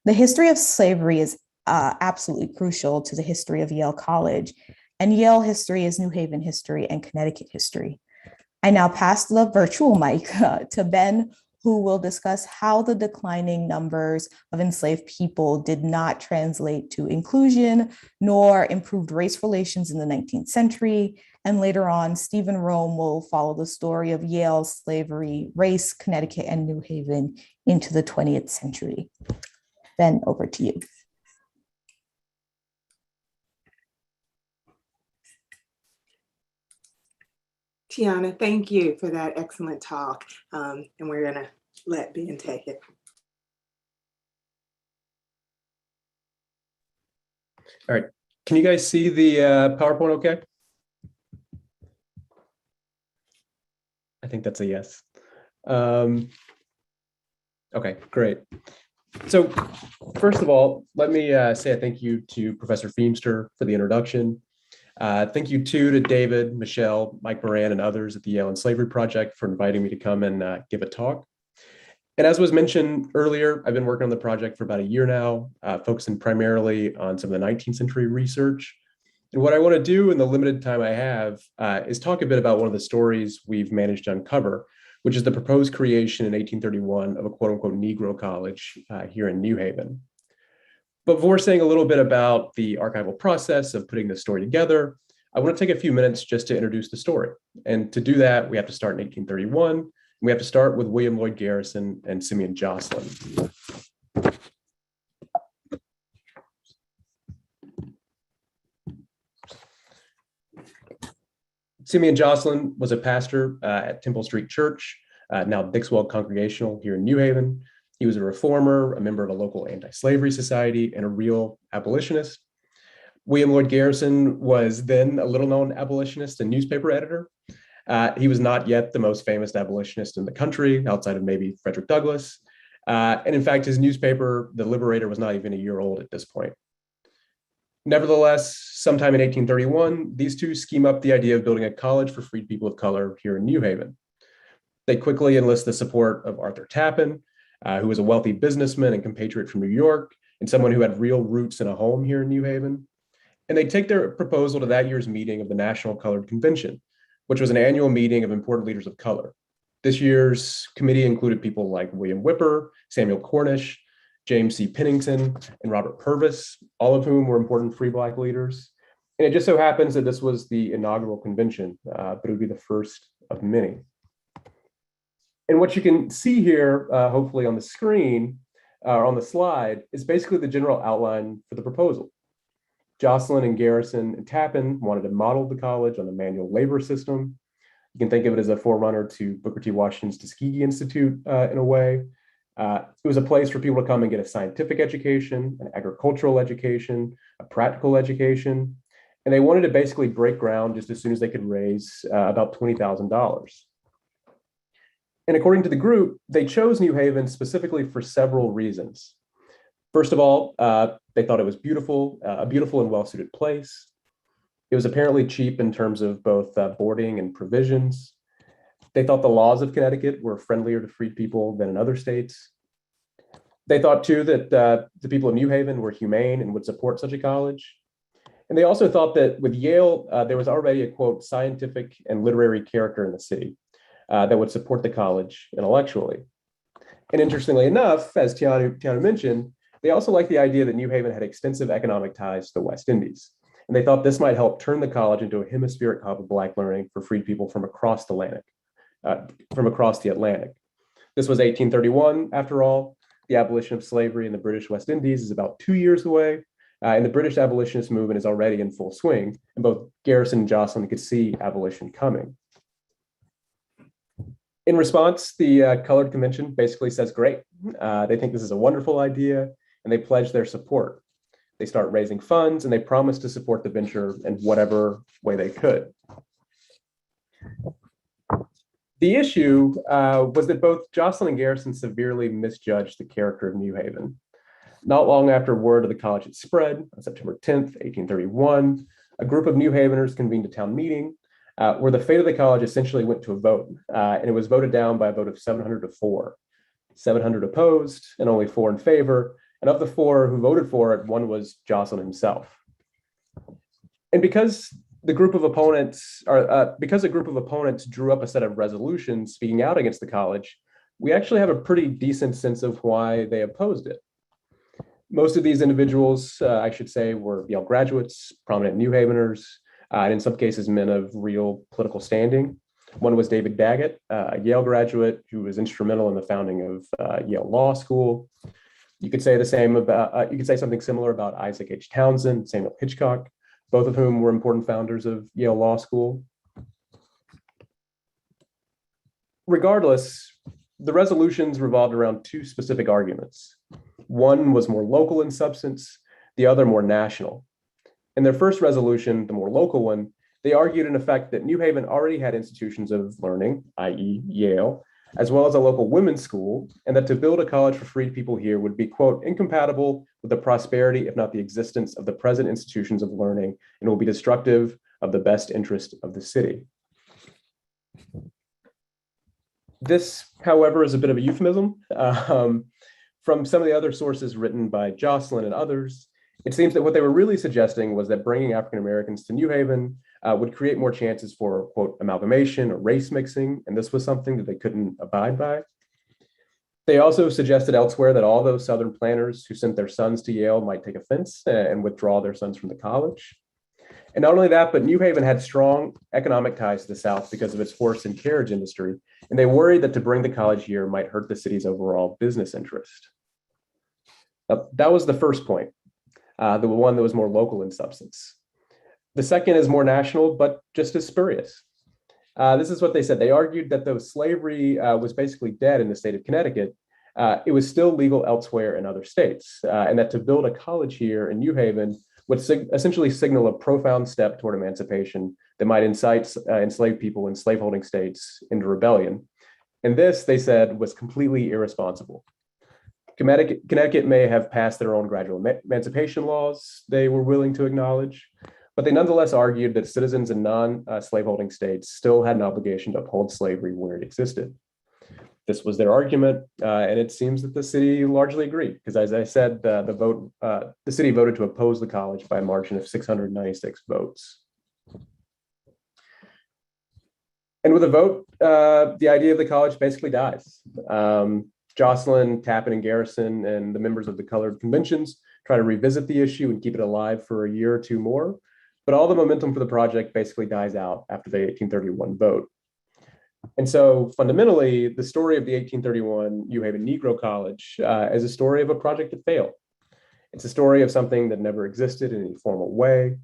S4: The history of slavery is absolutely crucial to the history of Yale College. And Yale history is New Haven history and Connecticut history. I now pass the virtual mic to Ben, who will discuss how the declining numbers of enslaved people did not translate to inclusion nor improved race relations in the 19th century. And later on, Stephen Rome will follow the story of Yale, slavery, race, Connecticut, and New Haven into the 20th century. Ben, over to you.
S2: Tiana, thank you for that excellent talk. And we're going to let Ben take it.
S6: All right. Can you guys see the PowerPoint okay? I think that's a yes. Okay, great. So first of all, let me say a thank you to Professor Feimster for the introduction. Thank you too to David, Michelle, Mike Moran, and others at the Yale and Slavery Project for inviting me to come and give a talk. And as was mentioned earlier, I've been working on the project for about a year now, focusing primarily on some of the 19th century research. And what I want to do in the limited time I have is talk a bit about one of the stories we've managed to uncover, which is the proposed creation in 1831 of a quote unquote Negro college here in New Haven. But before saying a little bit about the archival process of putting this story together, I want to take a few minutes just to introduce the story. And to do that, we have to start in 1831. We have to start with William Lloyd Garrison and Simeon Jocelyn. Simeon Jocelyn was a pastor at Temple Street Church, now Dixwell Congregational here in New Haven. He was a reformer, a member of a local anti-slavery society, and a real abolitionist. William Lloyd Garrison was then a little-known abolitionist and newspaper editor. He was not yet the most famous abolitionist in the country, outside of maybe Frederick Douglass. And in fact, his newspaper, The Liberator, was not even a year old at this point. Nevertheless, sometime in 1831, these two scheme up the idea of building a college for freed people of color here in New Haven. They quickly enlist the support of Arthur Tappan, who was a wealthy businessman and compatriot from New York, and someone who had real roots in a home here in New Haven. And they take their proposal to that year's meeting of the National Colored Convention, which was an annual meeting of important leaders of color. This year's committee included people like William Whipper, Samuel Cornish, James C. Pennington, and Robert Purvis, all of whom were important free Black leaders. And it just so happens that this was the inaugural convention, but it would be the first of many. And what you can see here, hopefully on the screen, or on the slide, is basically the general outline for the proposal. Jocelyn and Garrison and Tappan wanted to model the college on the manual labor system. You can think of it as a forerunner to Booker T. Washington's Tuskegee Institute in a way. It was a place for people to come and get a scientific education, an agricultural education, a practical education. And they wanted to basically break ground just as soon as they could raise about $20,000. And according to the group, they chose New Haven specifically for several reasons. First of all, they thought it was beautiful, a beautiful and well-suited place. It was apparently cheap in terms of both boarding and provisions. They thought the laws of Connecticut were friendlier to freed people than in other states. They thought too that the people of New Haven were humane and would support such a college. And they also thought that with Yale, there was already a, quote, scientific and literary character in the city that would support the college intellectually. And interestingly enough, as Tiana mentioned, they also liked the idea that New Haven had extensive economic ties to the West Indies. And they thought this might help turn the college into a hemispheric hub of Black learning for freed people from across the Atlantic. This was 1831, after all. The abolition of slavery in the British West Indies is about 2 years away, and the British abolitionist movement is already in full swing, and both Garrison and Jocelyn could see abolition coming. In response, the Colored Convention basically says, great. They think this is a wonderful idea, and they pledge their support. They start raising funds, and they promise to support the venture in whatever way they could. The issue was that both Jocelyn and Garrison severely misjudged the character of New Haven. Not long after word of the college had spread, on September 10th, 1831, a group of New Haveners convened a town meeting where the fate of the college essentially went to a vote, and it was voted down by a vote of 700 to 4. 700 opposed and only 4 in favor. And of the 4 who voted for it, one was Jocelyn himself. And because a group of opponents drew up a set of resolutions speaking out against the college, we actually have a pretty decent sense of why they opposed it. Most of these individuals, I should say, were Yale graduates, prominent New Haveners, and in some cases, men of real political standing. One was David Daggett, a Yale graduate who was instrumental in the founding of Yale Law School. You could say something similar about Isaac H. Townsend, Samuel Hitchcock, both of whom were important founders of Yale Law School. Regardless, the resolutions revolved around 2 specific arguments. One was more local in substance, the other more national. In their first resolution, the more local one, they argued in effect that New Haven already had institutions of learning, i.e. Yale, as well as a local women's school, and that to build a college for freed people here would be, quote, incompatible with the prosperity, if not the existence, of the present institutions of learning, and will be destructive of the best interest of the city. This, however, is a bit of a euphemism. From some of the other sources written by Jocelyn and others, it seems that what they were really suggesting was that bringing African Americans to New Haven would create more chances for, quote, amalgamation or race mixing, and this was something that they couldn't abide by. They also suggested elsewhere that all those Southern planters who sent their sons to Yale might take offense and withdraw their sons from the college. And not only that, but New Haven had strong economic ties to the South because of its horse and carriage industry, and they worried that to bring the college here might hurt the city's overall business interest. That was the first point, the one that was more local in substance. The second is more national, but just as spurious. This is what they said. They argued that though slavery was basically dead in the state of Connecticut, it was still legal elsewhere in other states, and that to build a college here in New Haven would essentially signal a profound step toward emancipation that might incite enslaved people in slaveholding states into rebellion. And this, they said, was completely irresponsible. Connecticut may have passed their own gradual emancipation laws they were willing to acknowledge, but they nonetheless argued that citizens in non-slaveholding states still had an obligation to uphold slavery where it existed. This was their argument, and it seems that the city largely agreed, because as I said, the city voted to oppose the college by a margin of 696 votes. And with a vote, the idea of the college basically dies. Jocelyn, Tappan, and Garrison, and the members of the colored conventions try to revisit the issue and keep it alive for a year or two more, but all the momentum for the project basically dies out after the 1831 vote. And so fundamentally, the story of the 1831 New Haven Negro College is a story of a project that failed. It's a story of something that never existed in any formal way.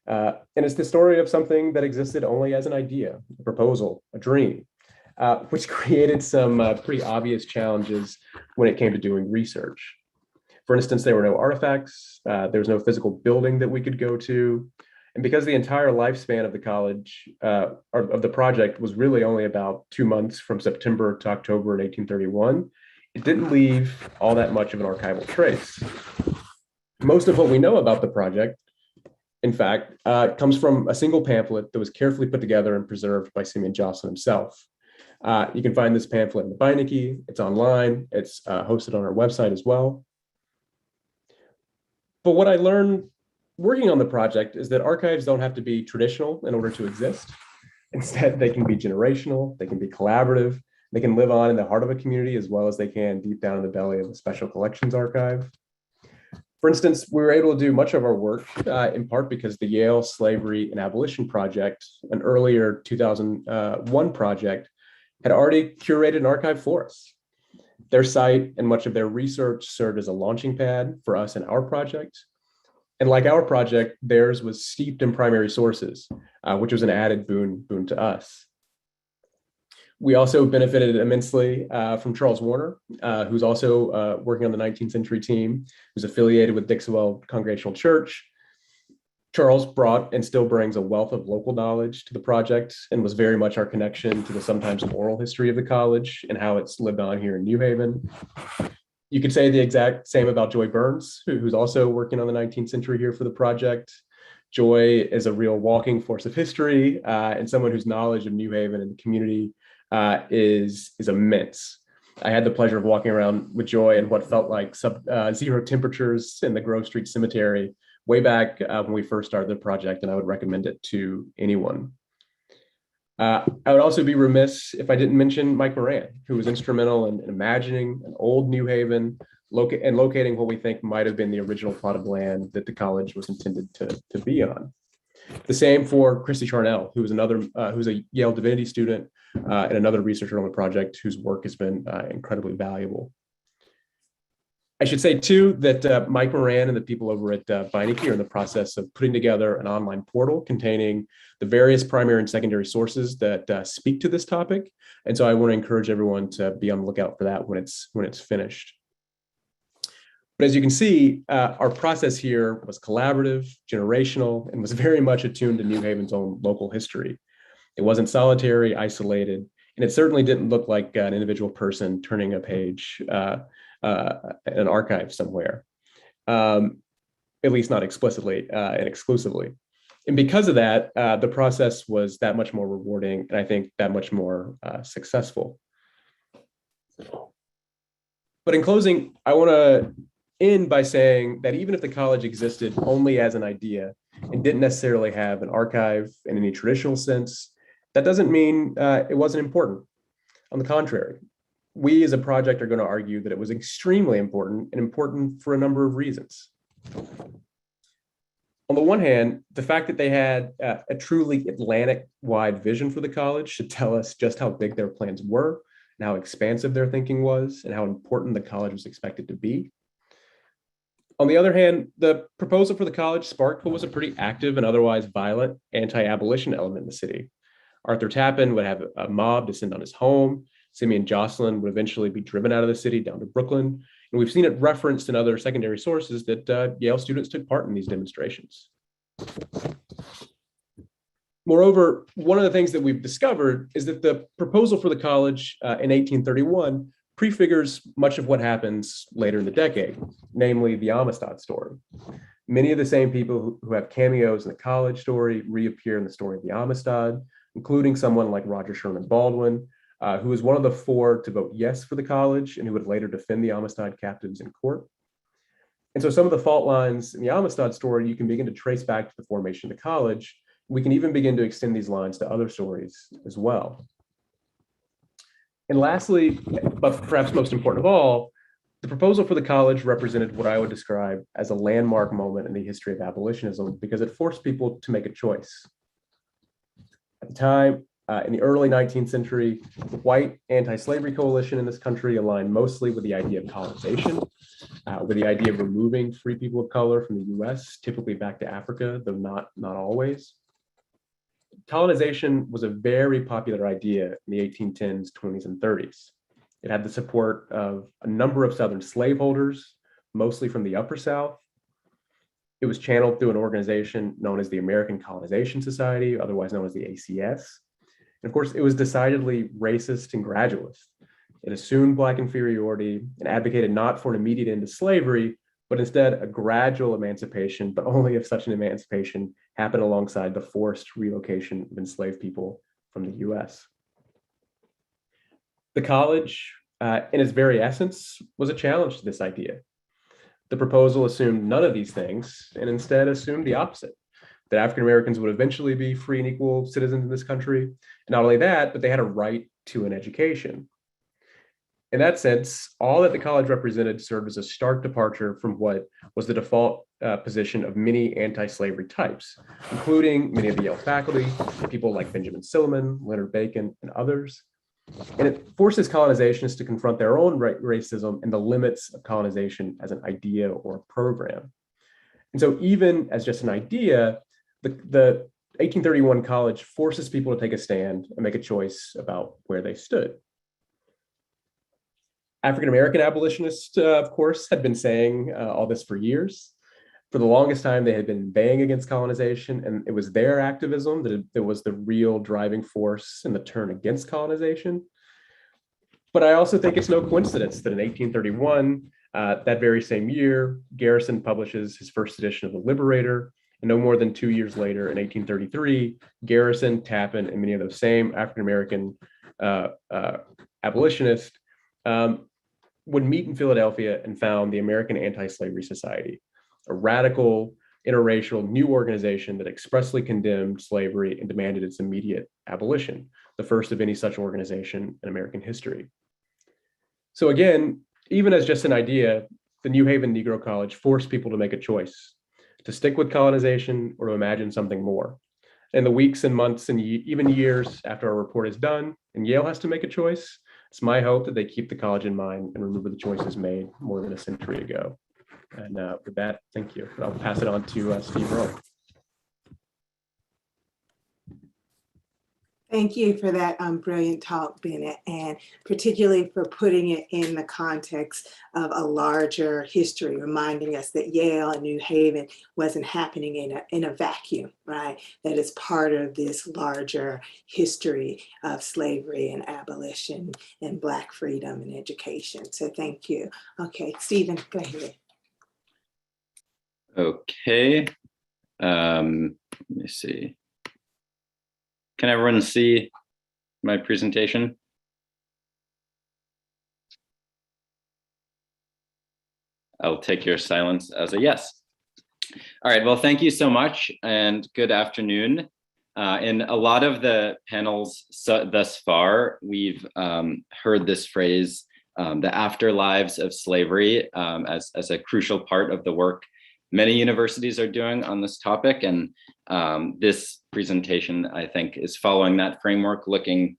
S6: And it's the story of something that existed only as an idea, a proposal, a dream, which created some pretty obvious challenges when it came to doing research. For instance, there were no artifacts, there was no physical building that we could go to. And because the entire lifespan of the college, or of the project, was really only about 2 months from September to October in 1831, it didn't leave all that much of an archival trace. Most of what we know about the project, in fact, comes from a single pamphlet that was carefully put together and preserved by Simeon Jocelyn himself. You can find this pamphlet in the Beinecke. It's online. It's hosted on our website as well. But what I learned working on the project is that archives don't have to be traditional in order to exist. Instead, they can be generational, they can be collaborative, they can live on in the heart of a community as well as they can deep down in the belly of the Special Collections Archive. For instance, we were able to do much of our work in part because the Yale Slavery and Abolition project, an earlier 2001 project, had already curated an archive for us. Their site and much of their research served as a launching pad for us and our project. And like our project, theirs was steeped in primary sources, which was an added boon to us. We also benefited immensely from Charles Warner, who's also working on the 19th century team, who's affiliated with Dixwell Congregational Church. Charles brought and still brings a wealth of local knowledge to the project and was very much our connection to the sometimes oral history of the college and how it's lived on here in New Haven. You could say the exact same about Joy Burns, who's also working on the 19th century here for the project. Joy is a real walking force of history and someone whose knowledge of New Haven and the community is immense. I had the pleasure of walking around with Joy in what felt like sub-zero temperatures in the Grove Street Cemetery way back when we first started the project, and I would recommend it to anyone. I would also be remiss if I didn't mention Mike Moran, who was instrumental in imagining an old New Haven and locating what we think might have been the original plot of land that the college was intended to be on. The same for Christy Charnell, who's a Yale Divinity student and another researcher on the project whose work has been incredibly valuable. I should say too that Mike Moran and the people over at Beinecke are in the process of putting together an online portal containing the various primary and secondary sources that speak to this topic. And so I want to encourage everyone to be on the lookout for that when it's finished. But as you can see, our process here was collaborative, generational, and was very much attuned to New Haven's own local history. It wasn't solitary, isolated, and it certainly didn't look like an individual person turning a page an archive somewhere, at least not explicitly and exclusively. And because of that, the process was that much more rewarding and I think that much more successful. But in closing, I want to end by saying that even if the college existed only as an idea and didn't necessarily have an archive in any traditional sense, that doesn't mean it wasn't important. On the contrary, we as a project are going to argue that it was extremely important and important for a number of reasons. On the one hand, the fact that they had a truly Atlantic-wide vision for the college should tell us just how big their plans were and how expansive their thinking was and how important the college was expected to be. On the other hand, the proposal for the college sparked what was a pretty active and otherwise violent anti-abolition element in the city. Arthur Tappan would have a mob descend on his home. Simeon Jocelyn would eventually be driven out of the city down to Brooklyn. And we've seen it referenced in other secondary sources that Yale students took part in these demonstrations. Moreover, one of the things that we've discovered is that the proposal for the college in 1831 prefigures much of what happens later in the decade, namely the Amistad story. Many of the same people who have cameos in the college story reappear in the story of the Amistad, including someone like Roger Sherman Baldwin, who was one of the 4 to vote yes for the college and who would later defend the Amistad captives in court. And so some of the fault lines in the Amistad story you can begin to trace back to the formation of the college. We can even begin to extend these lines to other stories as well. And lastly, but perhaps most important of all, the proposal for the college represented what I would describe as a landmark moment in the history of abolitionism because it forced people to make a choice. At the time, in the early 19th century, the white anti-slavery coalition in this country aligned mostly with the idea of colonization, with the idea of removing free people of color from the US, typically back to Africa, though not always. Colonization was a very popular idea in the 1810s, 20s, and 30s. It had the support of a number of Southern slaveholders, mostly from the Upper South. It was channeled through an organization known as the American Colonization Society, otherwise known as the ACS. And of course, it was decidedly racist and gradualist. It assumed Black inferiority and advocated not for an immediate end to slavery, but instead a gradual emancipation, but only if such an emancipation happened alongside the forced relocation of enslaved people from the US. The college, in its very essence, was a challenge to this idea. The proposal assumed none of these things and instead assumed the opposite, that African Americans would eventually be free and equal citizens in this country. And not only that, but they had a right to an education. In that sense, all that the college represented served as a stark departure from what was the default position of many anti-slavery types, including many of the Yale faculty, people like Benjamin Silliman, Leonard Bacon, and others. And it forces colonizationists to confront their own racism and the limits of colonization as an idea or a program. And so even as just an idea, the 1831 college forces people to take a stand and make a choice about where they stood. African-American abolitionists, of course, had been saying all this for years. For the longest time, they had been baying against colonization, and it was their activism that was the real driving force in the turn against colonization. But I also think it's no coincidence that in 1831, that very same year, Garrison publishes his first edition of the Liberator, and no more than 2 years later, in 1833, Garrison, Tappan, and many of those same African-American abolitionists would meet in Philadelphia and found the American Anti-Slavery Society, a radical, interracial new organization that expressly condemned slavery and demanded its immediate abolition, the first of any such organization in American history. So again, even as just an idea, the New Haven Negro College forced people to make a choice, to stick with colonization or to imagine something more. In the weeks and months and even years after our report is done and Yale has to make a choice, it's my hope that they keep the college in mind and remember the choices made more than a century ago. And with that, thank you. I'll pass it on to Steve Rowe.
S2: Thank you for that brilliant talk, Bennett, and particularly for putting it in the context of a larger history, reminding us that Yale and New Haven wasn't happening in a vacuum, right? That is part of this larger history of slavery and abolition and Black freedom and education. So thank you. Okay, Stephen, go ahead.
S7: Okay, let me see. Can everyone see my presentation? I'll take your silence as a yes. All right, well, thank you so much and good afternoon. In a lot of the panels thus far, we've heard this phrase, the afterlives of slavery, as a crucial part of the work many universities are doing on this topic. And this presentation, I think, is following that framework, looking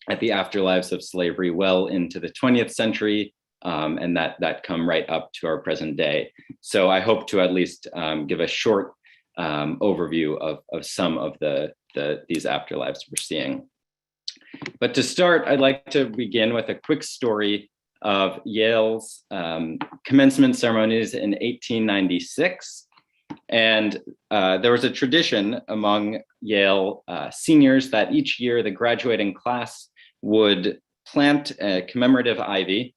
S7: at the afterlives of slavery well into the 20th century, and that come right up to our present day. So I hope to at least give a short overview of some of these afterlives we're seeing. But to start, I'd like to begin with a quick story of Yale's commencement ceremonies in 1896. And there was a tradition among Yale seniors that each year the graduating class would plant a commemorative ivy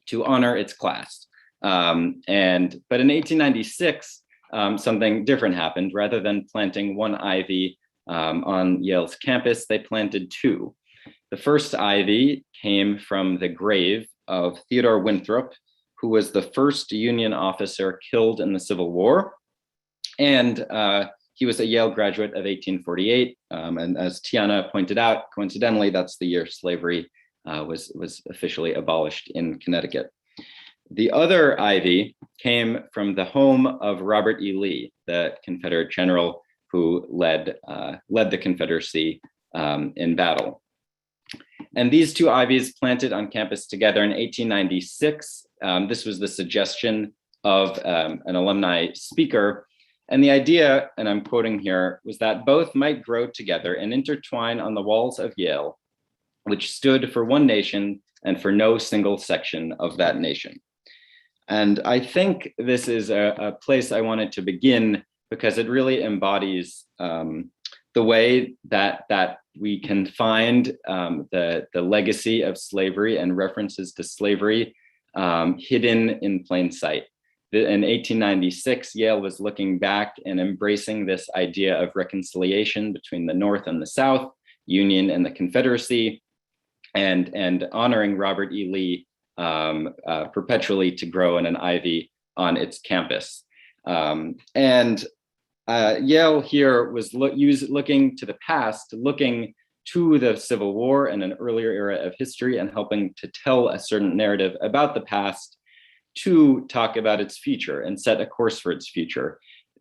S7: to honor its class. But in 1896, something different happened. Rather than planting one ivy on Yale's campus, they planted two. The first ivy came from the grave of Theodore Winthrop, who was the first Union officer killed in the Civil War. And he was a Yale graduate of 1848. And as Tiana pointed out, coincidentally, that's the year slavery was officially abolished in Connecticut. The other ivy came from the home of Robert E. Lee, the Confederate general who led the Confederacy in battle. And these two ivies planted on campus together in 1896. This was the suggestion of an alumni speaker. And the idea, and I'm quoting here, was that both might grow together and intertwine on the walls of Yale, which stood for one nation and for no single section of that nation. And I think this is a place I wanted to begin because it really embodies the way that we can find the legacy of slavery and references to slavery hidden in plain sight. In 1896, Yale was looking back and embracing this idea of reconciliation between the North and the South, Union and the Confederacy, and honoring Robert E. Lee perpetually to grow in an ivy on its campus. Yale here was looking to the past, looking to the Civil War and an earlier era of history and helping to tell a certain narrative about the past to talk about its future and set a course for its future,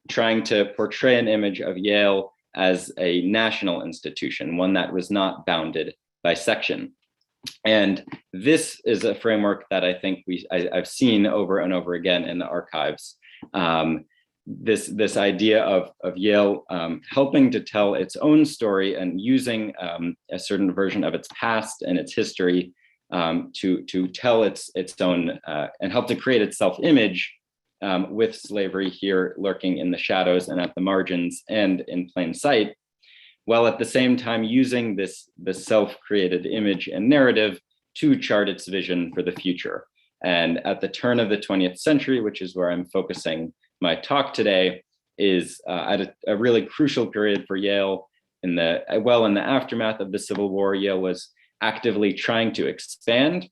S7: trying to portray an image of Yale as a national institution, one that was not bounded by section. And this is a framework that I think I've seen over and over again in the archives. This idea of Yale helping to tell its own story and using a certain version of its past and its history to tell its own and help to create its self-image with slavery here lurking in the shadows and at the margins and in plain sight, while at the same time using this self-created image and narrative to chart its vision for the future. And at the turn of the 20th century, which is where I'm focusing my talk today, is at a really crucial period for Yale. In the aftermath of the Civil War, Yale was actively trying to expand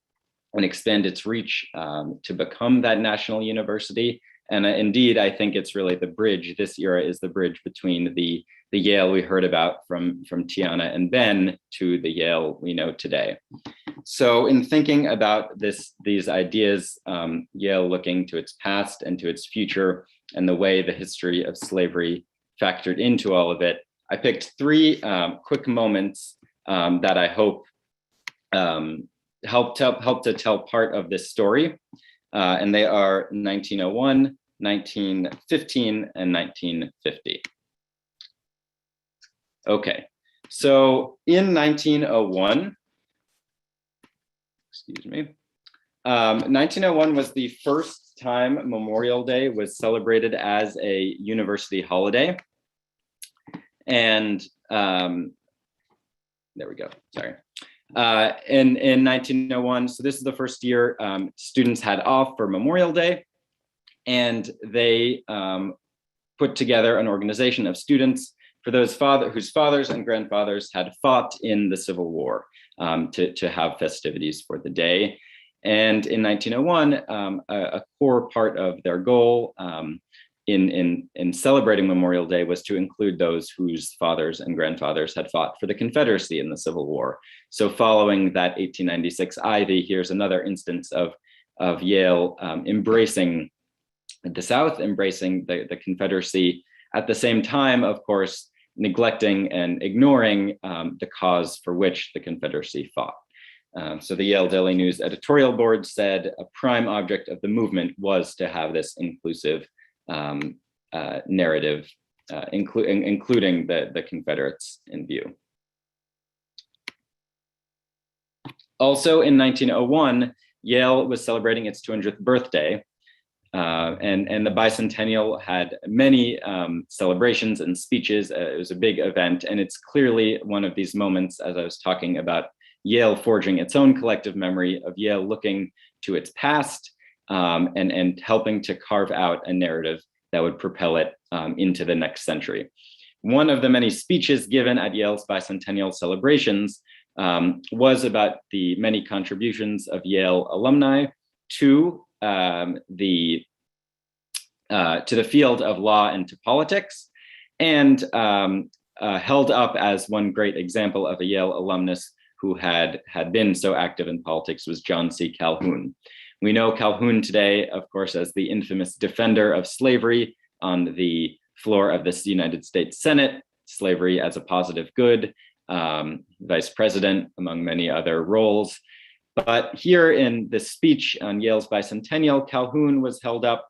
S7: its reach to become that national university. And indeed, I think it's really the bridge. This era is the bridge between the Yale we heard about from Tiana and Ben to the Yale we know today. So in thinking about these ideas, Yale looking to its past and to its future and the way the history of slavery factored into all of it, I picked three quick moments that I hope help to tell part of this story. And they are 1901, 1915, and 1950. Okay, so in 1901, 1901 was the first time Memorial Day was celebrated as a university holiday. And there we go, sorry. In 1901, so this is the first year students had off for Memorial Day, and they put together an organization of students for those whose fathers and grandfathers had fought in the Civil War to have festivities for the day. And in 1901, a core part of their goal in celebrating Memorial Day was to include those whose fathers and grandfathers had fought for the Confederacy in the Civil War. So following that 1896 Ivy, here's another instance of Yale embracing the South, embracing the Confederacy, at the same time, of course, neglecting and ignoring the cause for which the Confederacy fought. So the Yale Daily News editorial board said a prime object of the movement was to have this inclusive narrative, including the Confederates in view. Also in 1901, Yale was celebrating its 200th birthday, and the Bicentennial had many celebrations and speeches. It was a big event, and it's clearly one of these moments, as I was talking about Yale forging its own collective memory, of Yale looking to its past and helping to carve out a narrative that would propel it into the next century. One of the many speeches given at Yale's bicentennial celebrations was about the many contributions of Yale alumni to the field of law and to politics, and held up as one great example of a Yale alumnus who had been so active in politics was John C. Calhoun. We know Calhoun today, of course, as the infamous defender of slavery on the floor of the United States Senate, slavery as a positive good, vice president, among many other roles. But here in this speech on Yale's bicentennial, Calhoun was held up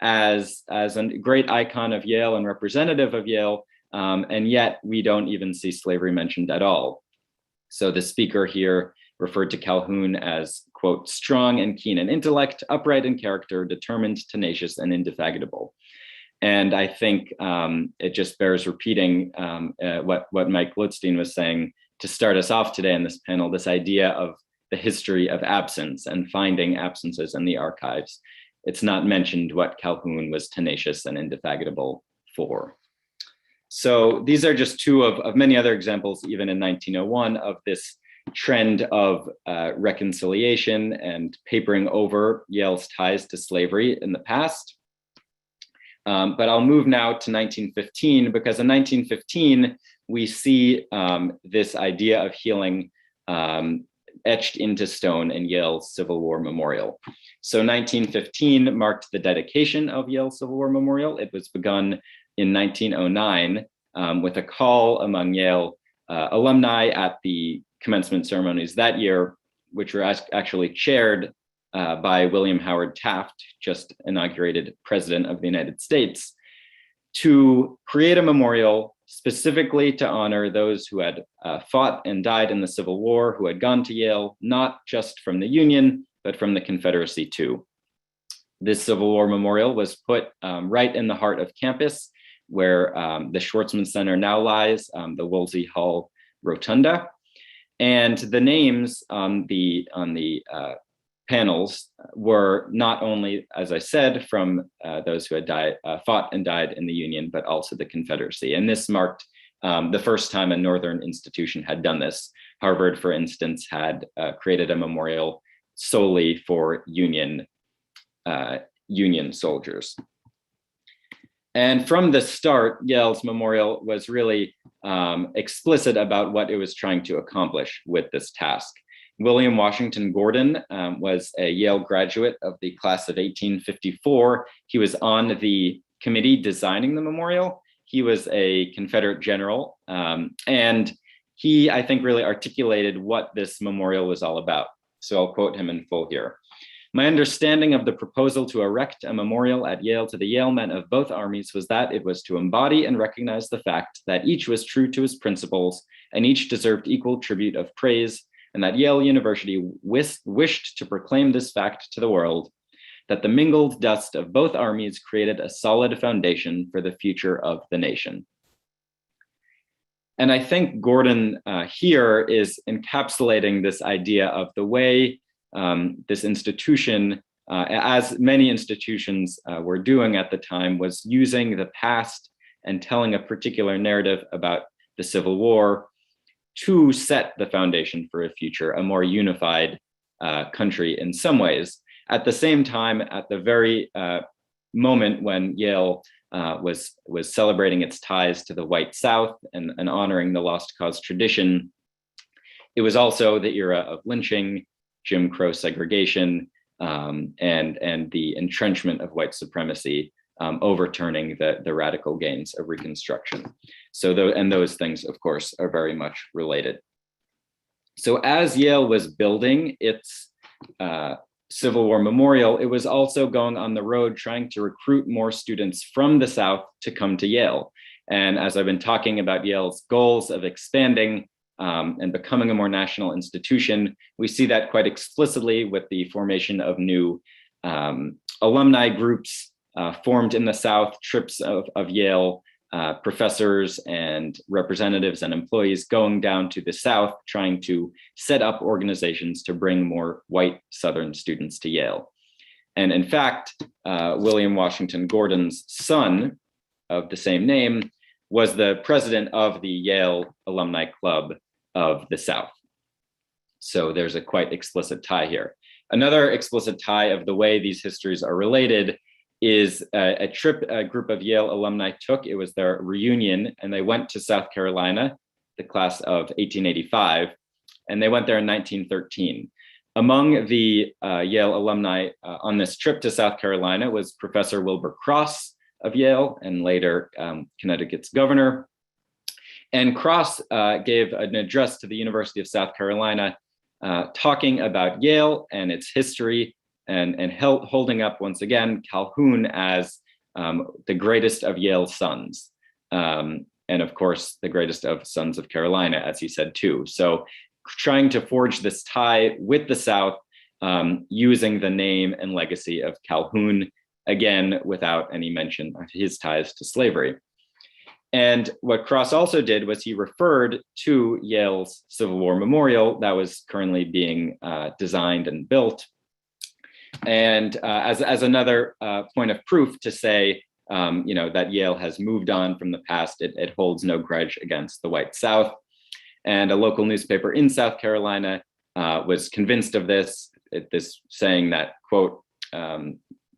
S7: as a great icon of Yale and representative of Yale, and yet we don't even see slavery mentioned at all. So the speaker here referred to Calhoun as, quote, strong and keen in intellect, upright in character, determined, tenacious, and indefatigable. And I think it just bears repeating what Mike Lotstein was saying to start us off today in this panel, this idea of the history of absence and finding absences in the archives. It's not mentioned what Calhoun was tenacious and indefatigable for. So these are just two of many other examples, even in 1901, of this trend of reconciliation and papering over Yale's ties to slavery in the past. But I'll move now to 1915, because in 1915, we see this idea of healing etched into stone in Yale's Civil War Memorial. So 1915 marked the dedication of Yale Civil War Memorial. It was begun in 1909 with a call among Yale alumni at the commencement ceremonies that year, which were actually chaired by William Howard Taft, just inaugurated President of the United States, to create a memorial specifically to honor those who had fought and died in the Civil War, who had gone to Yale, not just from the Union, but from the Confederacy too. This Civil War Memorial was put right in the heart of campus, where the Schwartzman Center now lies, the Woolsey Hall Rotunda. And the names on the panels were not only, as I said, from those who had fought and died in the Union, but also the Confederacy. And this marked the first time a Northern institution had done this. Harvard, for instance, had created a memorial solely for Union soldiers. And from the start, Yale's memorial was really explicit about what it was trying to accomplish with this task. William Washington Gordon was a Yale graduate of the class of 1854. He was on the committee designing the memorial. He was a Confederate general, and he, I think, really articulated what this memorial was all about. So I'll quote him in full here. My understanding of the proposal to erect a memorial at Yale to the Yale men of both armies was that it was to embody and recognize the fact that each was true to his principles and each deserved equal tribute of praise, and that Yale University wished to proclaim this fact to the world, that the mingled dust of both armies created a solid foundation for the future of the nation. And I think Gordon here is encapsulating this idea of the way this institution, as many institutions were doing at the time, was using the past and telling a particular narrative about the Civil War to set the foundation for a future, a more unified country in some ways. At the same time, at the very moment when Yale was celebrating its ties to the white South and honoring the lost cause tradition, it was also the era of lynching, Jim Crow segregation, and the entrenchment of white supremacy, overturning the radical gains of Reconstruction. So those things, of course, are very much related. So as Yale was building its Civil War Memorial, it was also going on the road trying to recruit more students from the South to come to Yale. And as I've been talking about Yale's goals of expanding and becoming a more national institution, we see that quite explicitly with the formation of new alumni groups formed in the South, trips of Yale professors and representatives and employees going down to the South, trying to set up organizations to bring more white Southern students to Yale. And in fact, William Washington Gordon's son of the same name was the president of the Yale Alumni Club of the South. So there's a quite explicit tie here. Another explicit tie of the way these histories are related is a trip a group of Yale alumni took. It was their reunion, and they went to South Carolina, the class of 1885, and they went there in 1913. Among the Yale alumni on this trip to South Carolina was Professor Wilbur Cross of Yale, and later Connecticut's governor. And Cross gave an address to the University of South Carolina talking about Yale and its history, and holding up once again Calhoun as the greatest of Yale's sons. And of course, the greatest of sons of Carolina, as he said too. So trying to forge this tie with the South using the name and legacy of Calhoun, again, without any mention of his ties to slavery. And what Cross also did was he referred to Yale's Civil War Memorial that was currently being designed and built. And as another point of proof to say, that Yale has moved on from the past, it holds no grudge against the white South. And a local newspaper in South Carolina was convinced of this saying that, quote,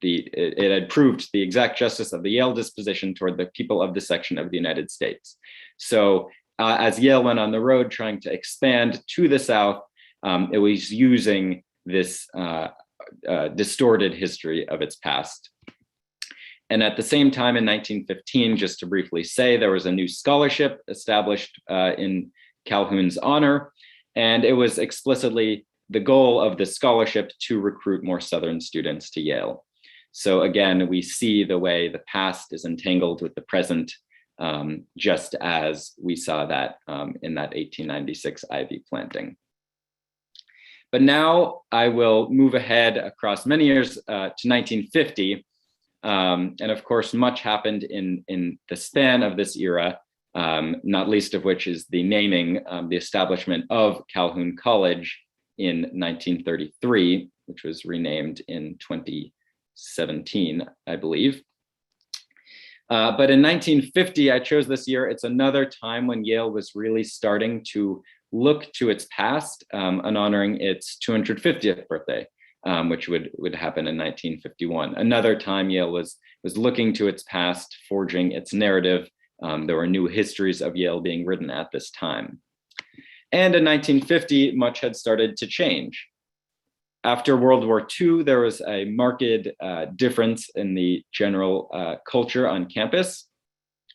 S7: it had proved the exact justice of the Yale disposition toward the people of this section of the United States. So as Yale went on the road trying to expand to the South, it was using this distorted history of its past. And at the same time in 1915, just to briefly say, there was a new scholarship established in Calhoun's honor, and it was explicitly the goal of the scholarship to recruit more Southern students to Yale. So again, we see the way the past is entangled with the present, just as we saw that in that 1896 ivy planting. But now I will move ahead across many years to 1950. And of course, much happened in the span of this era, not least of which is the naming, the establishment of Calhoun College in 1933, which was renamed in 2017, I believe. But in 1950, I chose this year. It's another time when Yale was really starting to look to its past and honoring its 250th birthday, which would happen in 1951. Another time Yale was looking to its past, forging its narrative. There were new histories of Yale being written at this time. And in 1950, much had started to change. After World War II, there was a marked difference in the general culture on campus.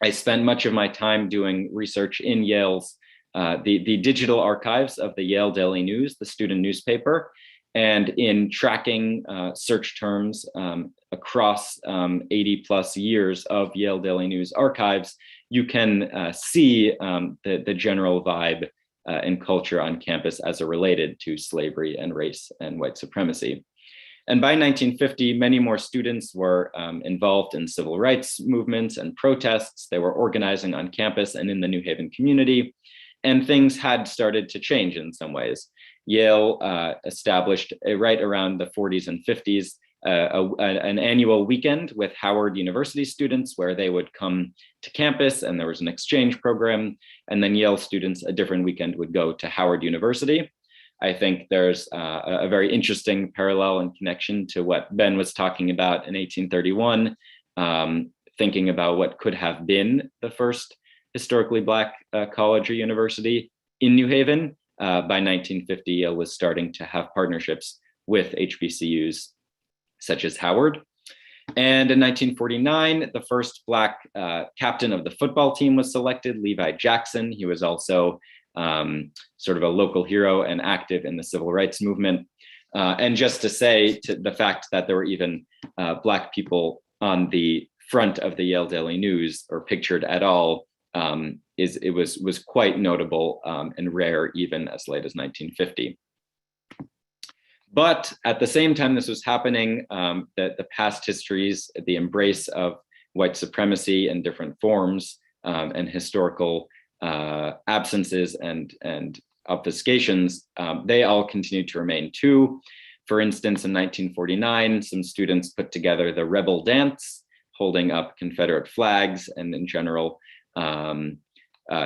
S7: I spent much of my time doing research in Yale's the digital archives of the Yale Daily News, the student newspaper, and in tracking search terms across 80 plus years of Yale Daily News archives, you can see the general vibe and culture on campus as it related to slavery and race and white supremacy. And by 1950, many more students were involved in civil rights movements and protests. They were organizing on campus and in the New Haven community, and things had started to change in some ways. Yale established right around the 40s and 50s an annual weekend with Howard University students where they would come to campus, and there was an exchange program, and then Yale students a different weekend would go to Howard University. I think there's a very interesting parallel and connection to what Ben was talking about in 1831, thinking about what could have been the first historically Black college or university in New Haven. By 1950, Yale was starting to have partnerships with HBCUs such as Howard. And in 1949, the first Black captain of the football team was selected, Levi Jackson. He was also sort of a local hero and active in the civil rights movement. And just to say to the fact that there were even Black people on the front of the Yale Daily News or pictured at all was quite notable and rare even as late as 1950. But at the same time this was happening, the past histories, the embrace of white supremacy in different forms and historical absences and obfuscations, they all continue to remain too. For instance, in 1949, some students put together the Rebel Dance, holding up Confederate flags and in general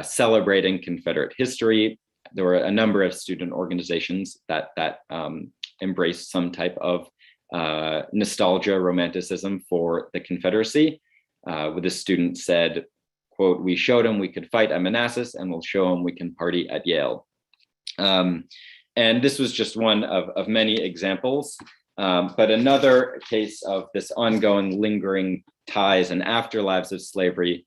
S7: celebrating Confederate history. There were a number of student organizations that embraced some type of nostalgia, romanticism for the Confederacy. With the student said, quote, "We showed them we could fight at Manassas and we'll show them we can party at Yale." And this was just one of many examples. But another case of this ongoing, lingering ties and afterlives of slavery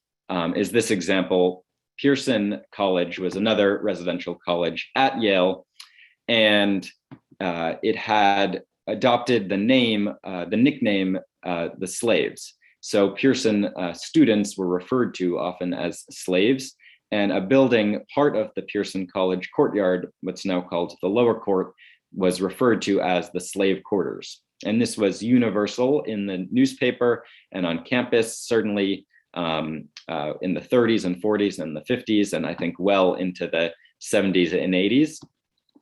S7: is this example. Pearson College was another residential college at Yale, and it had adopted the nickname, the Slaves. So Pearson students were referred to often as slaves, and a building, part of the Pearson College courtyard, what's now called the lower court, was referred to as the slave quarters. And this was universal in the newspaper and on campus, certainly in the 30s and 40s and the 50s, and I think well into the 70s and 80s.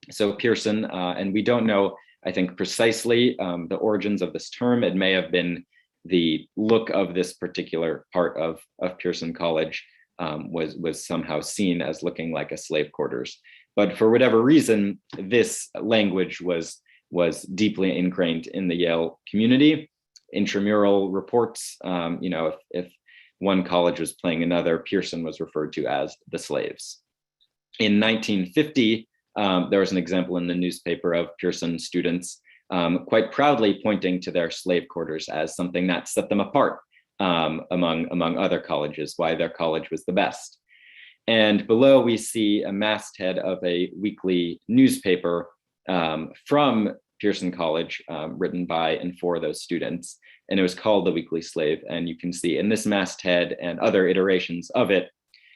S7: So Pearson, and we don't know, I think, precisely the origins of this term. It may have been the look of this particular part of Pearson College was somehow seen as looking like a slave quarters. But for whatever reason, this language was deeply ingrained in the Yale community. Intramural reports, if one college was playing another, Pearson was referred to as the Slaves. In 1950, there was an example in the newspaper of Pearson students quite proudly pointing to their slave quarters as something that set them apart among other colleges, why their college was the best. And below we see a masthead of a weekly newspaper from Pearson College, written by and for those students. And it was called The Weekly Slave. And you can see in this masthead and other iterations of it,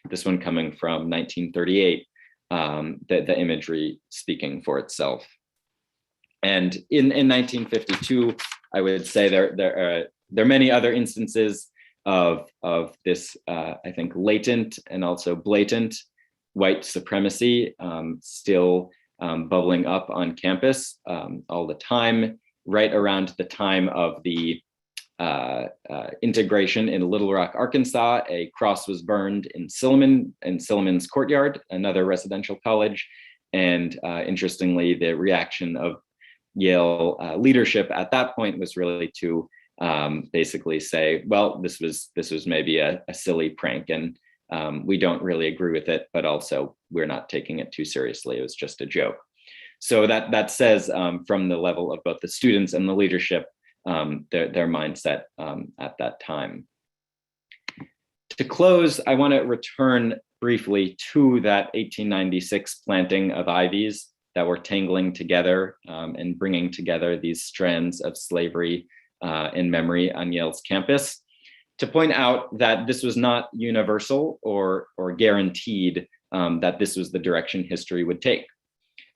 S7: this one coming from 1938, the imagery speaking for itself. And in 1952, I would say there are many other instances of this, I think, latent and also blatant white supremacy still bubbling up on campus all the time. Right around the time of the integration in Little Rock, Arkansas, a cross was burned in Silliman's courtyard, another residential college. And interestingly, the reaction of Yale leadership at that point was really to basically say, well, this was maybe a silly prank, and we don't really agree with it, but also we're not taking it too seriously. It was just a joke. So that says from the level of both the students and the leadership, their mindset at that time. To close, I want to return briefly to that 1896 planting of ivies that were tangling together and bringing together these strands of slavery in memory on Yale's campus, to point out that this was not universal or guaranteed that this was the direction history would take.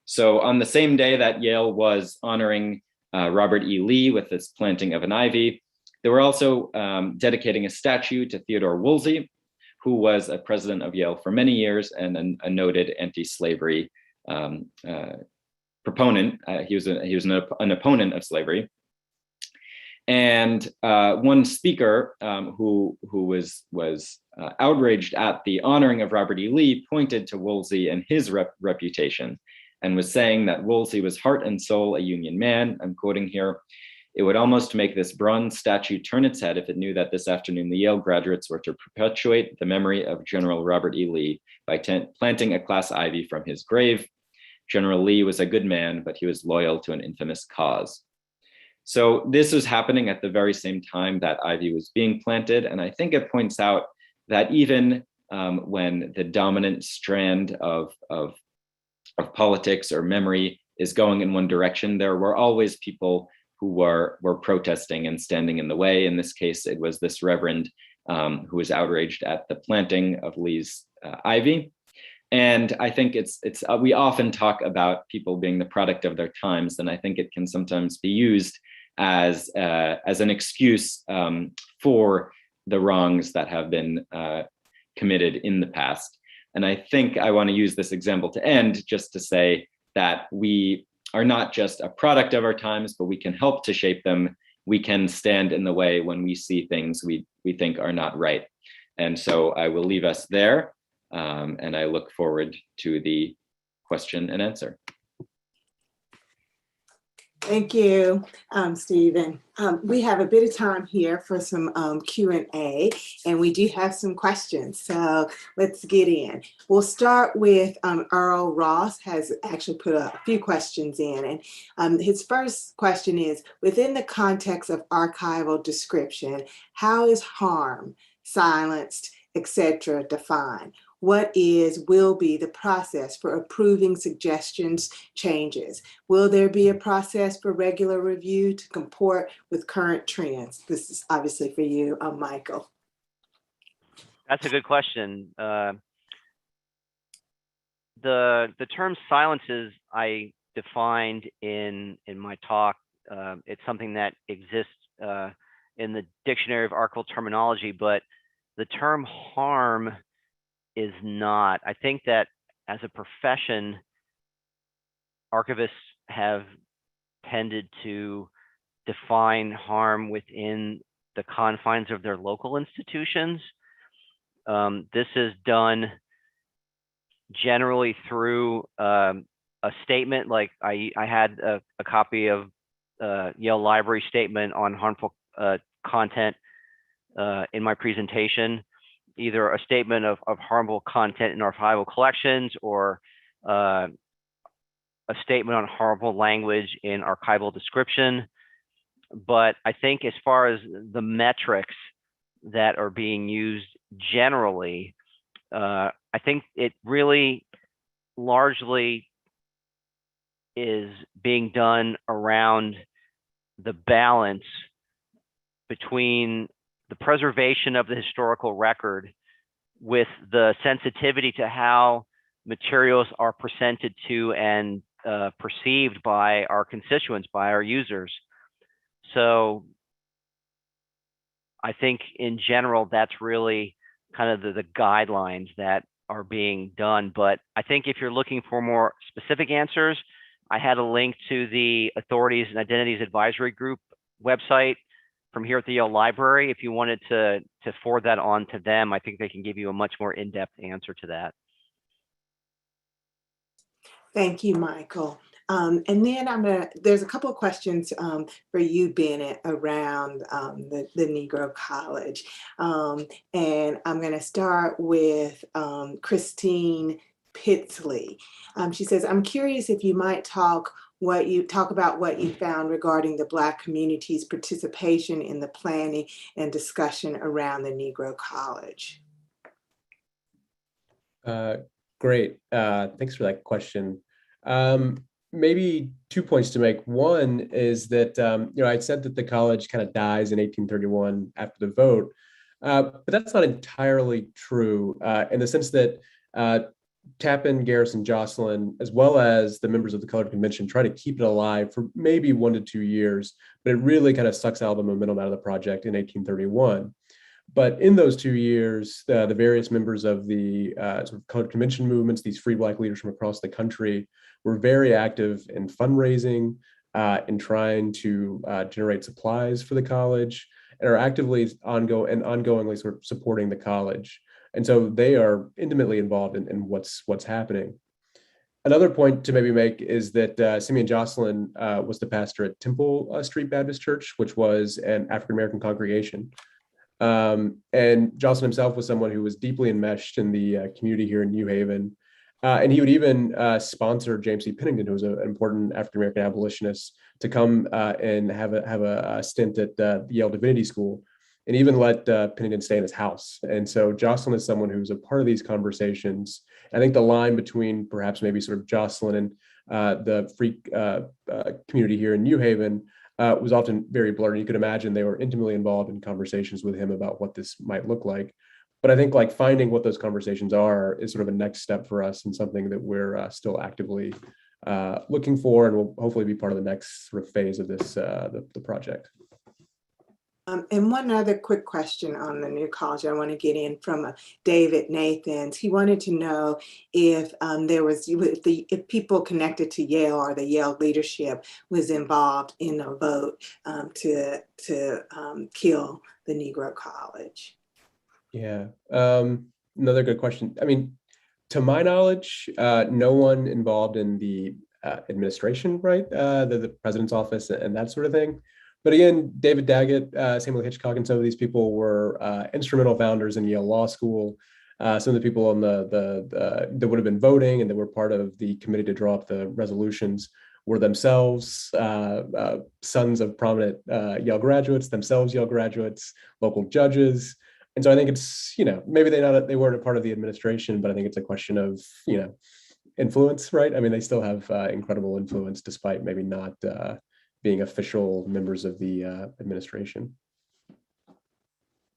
S7: So on the same day that Yale was honoring Robert E. Lee with this planting of an ivy, they were also dedicating a statue to Theodore Woolsey, who was a president of Yale for many years and a noted anti-slavery proponent. He was an opponent of slavery. And one speaker who was outraged at the honoring of Robert E. Lee pointed to Woolsey and his reputation and was saying that Woolsey was heart and soul a Union man. I'm quoting here. "It would almost make this bronze statue turn its head if it knew that this afternoon the Yale graduates were to perpetuate the memory of General Robert E. Lee by planting a class ivy from his grave. General Lee was a good man, but he was loyal to an infamous cause." So this was happening at the very same time that ivy was being planted. And I think it points out that even when the dominant strand of politics or memory is going in one direction, there were always people who were protesting and standing in the way. In this case, it was this reverend who was outraged at the planting of Lee's ivy. And I think we often talk about people being the product of their times, and I think it can sometimes be used as an excuse for the wrongs that have been committed in the past. And I think I want to use this example to end, just to say that we are not just a product of our times, but we can help to shape them. We can stand in the way when we see things we think are not right. And so I will leave us there, and I look forward to the question and answer.
S2: Thank you, Stephen. We have a bit of time here for some Q&A, and we do have some questions, so let's get in. We'll start with Earl Ross has actually put a few questions in, and his first question is, within the context of archival description, how is harm, silenced, etc. defined? What will be the process for approving suggestions, changes? Will there be a process for regular review to comport with current trends? This is obviously for you, Michael.
S3: That's a good question. The term silences I defined in my talk. It's something that exists in the Dictionary of Archival Terminology, but the term harm is not. I think that as a profession, archivists have tended to define harm within the confines of their local institutions. This is done generally through a statement, like I had a copy of Yale Library statement on harmful content in my presentation. Either a statement of harmful content in archival collections, or a statement on harmful language in archival description. But I think as far as the metrics that are being used generally, I think it really largely is being done around the balance between the preservation of the historical record with the sensitivity to how materials are presented to and perceived by our constituents, by our users. So I think in general, that's really kind of the guidelines that are being done. But I think if you're looking for more specific answers, I had a link to the Authorities and Identities Advisory Group website from here at the Yale Library. If you wanted to forward that on to them, I think they can give you a much more in-depth answer to that.
S2: Thank you, Michael. And then there's a couple of questions for you, Bennett, around the Negro College. And I'm going to start with Christine Pitsley. She says, I'm curious if you might talk about what you found regarding the Black community's participation in the planning and discussion around the Negro College.
S6: Great. Thanks for that question. Maybe 2 points to make. One is that, I said that the college kind of dies in 1831 after the vote, but that's not entirely true in the sense that Tappan, Garrison, Jocelyn, as well as the members of the Colored Convention, try to keep it alive for maybe 1 to 2 years, but it really kind of sucks all the momentum out of the project in 1831. But in those 2 years, the various members of the sort of Colored Convention movements, these free Black leaders from across the country, were very active in fundraising, in trying to generate supplies for the college, and are actively ongoingly sort of supporting the college. And so they are intimately involved in what's happening. Another point to maybe make is that Simeon Jocelyn was the pastor at Temple Street Baptist Church, which was an African-American congregation. And Jocelyn himself was someone who was deeply enmeshed in the community here in New Haven. And he would even sponsor James C. Pennington, who was an important African-American abolitionist, to come and have a stint at the Yale Divinity School, and even let Pennington stay in his house. And so Jocelyn is someone who's a part of these conversations. I think the line between perhaps maybe sort of Jocelyn and the free community here in New Haven was often very blurred. You could imagine they were intimately involved in conversations with him about what this might look like. But I think like finding what those conversations are is sort of a next step for us, and something that we're still actively looking for, and will hopefully be part of the next sort of phase of this the project.
S2: And one other quick question on the new college I want to get in from David Nathans. He wanted to know if if people connected to Yale or the Yale leadership was involved in a vote to kill the Negro College.
S6: Yeah, another good question. I mean, to my knowledge, no one involved in the administration, right? The president's office and that sort of thing. But again, David Daggett, Samuel Hitchcock, and some of these people were instrumental founders in Yale Law School. Some of the people on that would have been voting and that were part of the committee to draw up the resolutions were themselves sons of prominent Yale graduates, themselves Yale graduates, local judges. And so I think it's, maybe they weren't a part of the administration, but I think it's a question of, influence, right? I mean, they still have incredible influence despite maybe not being official members of the administration.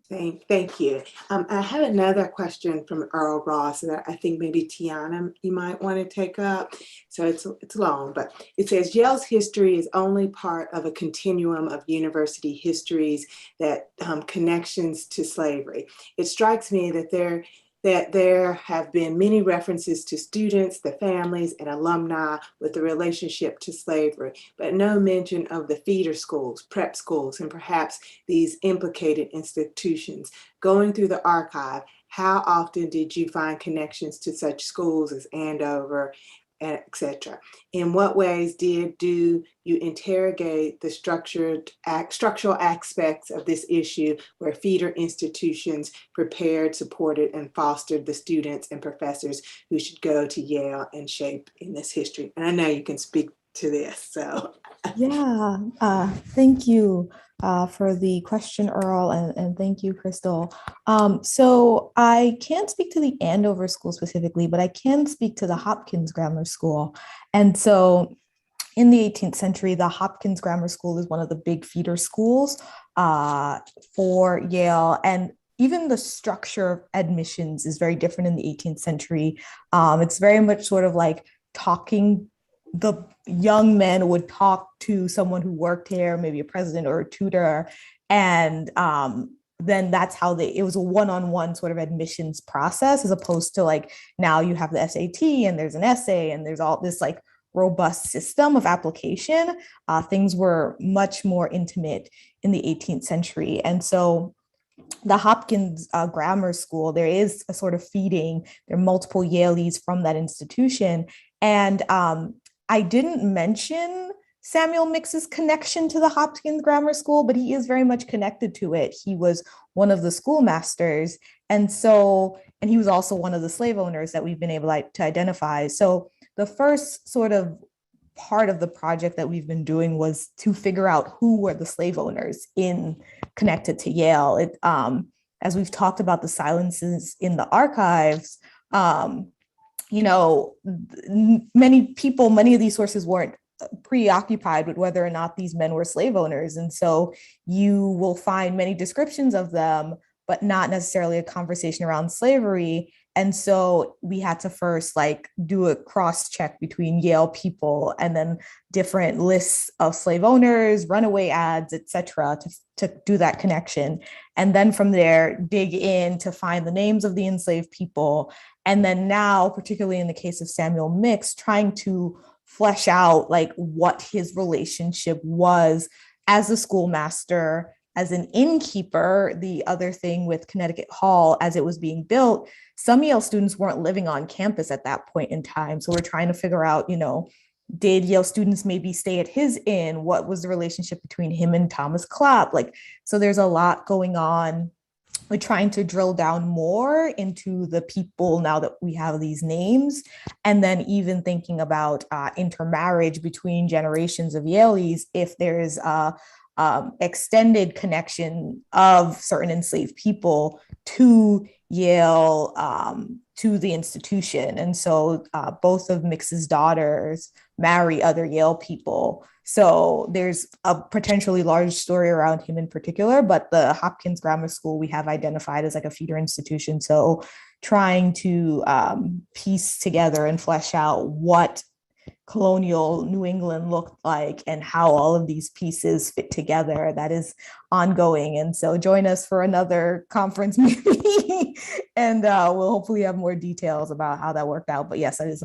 S2: Thank you. I have another question from Earl Ross that I think maybe Tiana, you might want to take up. So it's long, but it says Yale's history is only part of a continuum of university histories that connections to slavery. It strikes me that there have been many references to students, the families, and alumni with the relationship to slavery, but no mention of the feeder schools, prep schools, and perhaps these implicated institutions. Going through the archive, how often did you find connections to such schools as Andover, etc.? In what ways do you interrogate the structural aspects of this issue where feeder institutions prepared, supported, and fostered the students and professors who should go to Yale and shape in this history? And I know you can speak to this, so.
S4: Yeah, thank you for the question, Earl, and thank you, Crystal. So I can't speak to the Andover School specifically, but I can speak to the Hopkins Grammar School. And so in the 18th century, the Hopkins Grammar School is one of the big feeder schools for Yale. And even the structure of admissions is very different in the 18th century. It's very much sort of like the young men would talk to someone who worked here, maybe a president or a tutor, and then that's how it was a one-on-one sort of admissions process, as opposed to like now you have the SAT and there's an essay and there's all this like robust system of application. Things were much more intimate in the 18th century. And so the Hopkins Grammar School, there is a sort of feeding, there are multiple Yalees from that institution. And I didn't mention Samuel Mix's connection to the Hopkins Grammar School, but he is very much connected to it. He was one of the schoolmasters. And he was also one of the slave owners that we've been able to identify. So the first sort of part of the project that we've been doing was to figure out who were the slave owners connected to Yale. As we've talked about the silences in the archives, many of these sources weren't preoccupied with whether or not these men were slave owners. And so you will find many descriptions of them, but not necessarily a conversation around slavery. And so we had to first do a cross check between Yale people and then different lists of slave owners, runaway ads, et cetera, to do that connection. And then from there, dig in to find the names of the enslaved people. And then now, particularly in the case of Samuel Mix, trying to flesh out what his relationship was as a schoolmaster, as an innkeeper. The other thing with Connecticut Hall, as it was being built, some Yale students weren't living on campus at that point in time. So we're trying to figure out, did Yale students maybe stay at his inn? What was the relationship between him and Thomas Clapp? So there's a lot going on. We're trying to drill down more into the people now that we have these names, and then even thinking about intermarriage between generations of Yaleys, if there's a extended connection of certain enslaved people to Yale, to the institution. And so both of Mix's daughters marry other Yale people. So there's a potentially large story around him in particular, but the Hopkins Grammar School we have identified as a feeder institution. So trying to piece together and flesh out what colonial New England looked like and how all of these pieces fit together. That is ongoing. And so join us for another conference meeting and we'll hopefully have more details about how that worked out. But yes, that is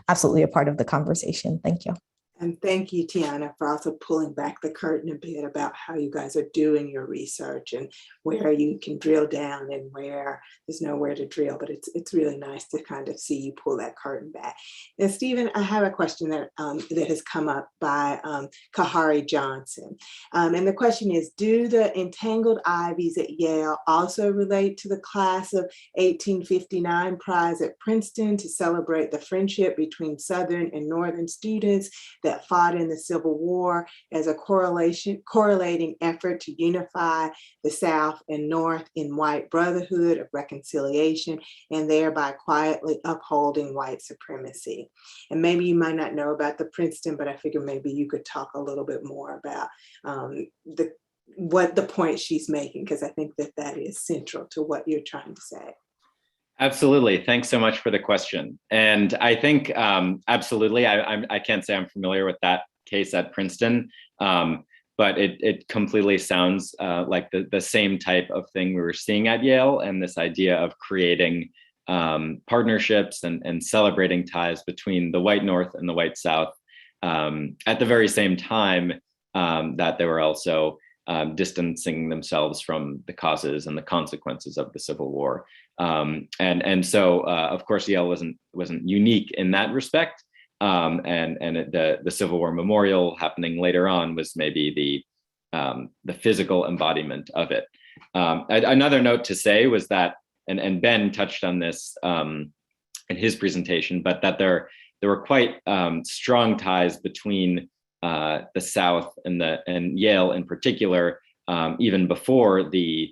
S4: absolutely a part of the conversation. Thank you.
S2: And thank you, Tiana, for also pulling back the curtain a bit about how you guys are doing your research and where you can drill down and where there's nowhere to drill. But it's really nice to kind of see you pull that curtain back. Now, Stephen, I have a question that has come up by Kahari Johnson. And the question is, do the entangled ivies at Yale also relate to the class of 1859 prize at Princeton to celebrate the friendship between Southern and Northern students that fought in the Civil War as a correlating effort to unify the South and North in white brotherhood of reconciliation and thereby quietly upholding white supremacy? And maybe you might not know about the Princeton, but I figure maybe you could talk a little bit more about what the point she's making, because I think that is central to what you're trying to say.
S7: Absolutely. Thanks so much for the question. And I think absolutely, I can't say I'm familiar with that case at Princeton, but it completely sounds like the same type of thing we were seeing at Yale, and this idea of creating partnerships and celebrating ties between the white North and the white South at the very same time that they were also distancing themselves from the causes and the consequences of the Civil War. And so, of course, Yale wasn't unique in that respect. The Civil War Memorial happening later on was maybe the physical embodiment of it. Another note to say was that, and Ben touched on this in his presentation, but that there were quite strong ties between the South and Yale in particular, even before the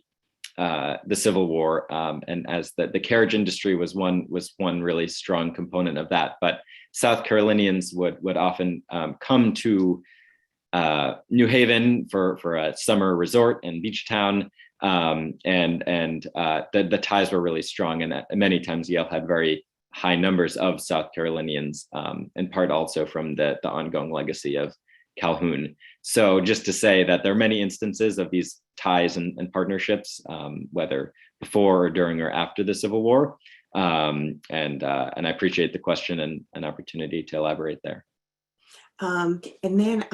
S7: Civil War, and as the carriage industry was one really strong component of that. But South Carolinians would often come to New Haven for a summer resort and beach town, and the ties were really strong, and many times Yale had very high numbers of South Carolinians, in part also from the ongoing legacy of Calhoun. So just to say that there are many instances of these ties and partnerships, whether before or during or after the Civil War. And I appreciate the question and an opportunity to elaborate there.
S2: And then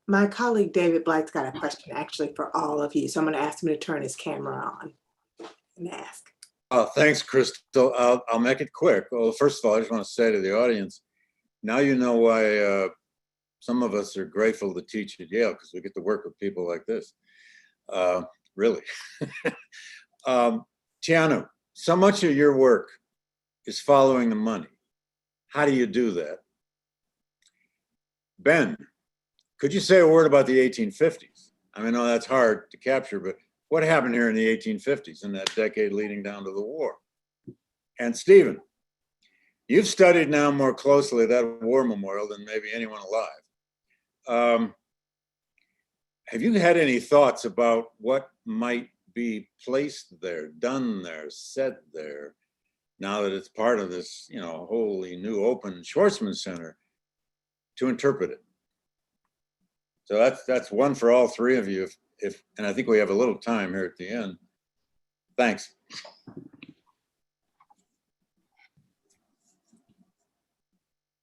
S2: my colleague David Blight's got a question actually for all of you. So I'm going to ask him to turn his camera on and ask.
S1: Thanks, Crystal. I'll make it quick. Well, first of all, I just want to say to the audience, now you know why some of us are grateful to teach at Yale, because we get to work with people like this. Really. Tiana, so much of your work is following the money. How do you do that? Ben, could you say a word about the 1850s? I mean, I know that's hard to capture, but what happened here in the 1850s, in that decade leading down to the war? And Stephen, you've studied now more closely that war memorial than maybe anyone alive. Have you had any thoughts about what might be placed there, done there, said there, now that it's part of this, wholly new open Schwarzman Center, to interpret it? So that's one for all three of you. And I think we have a little time here at the end. Thanks.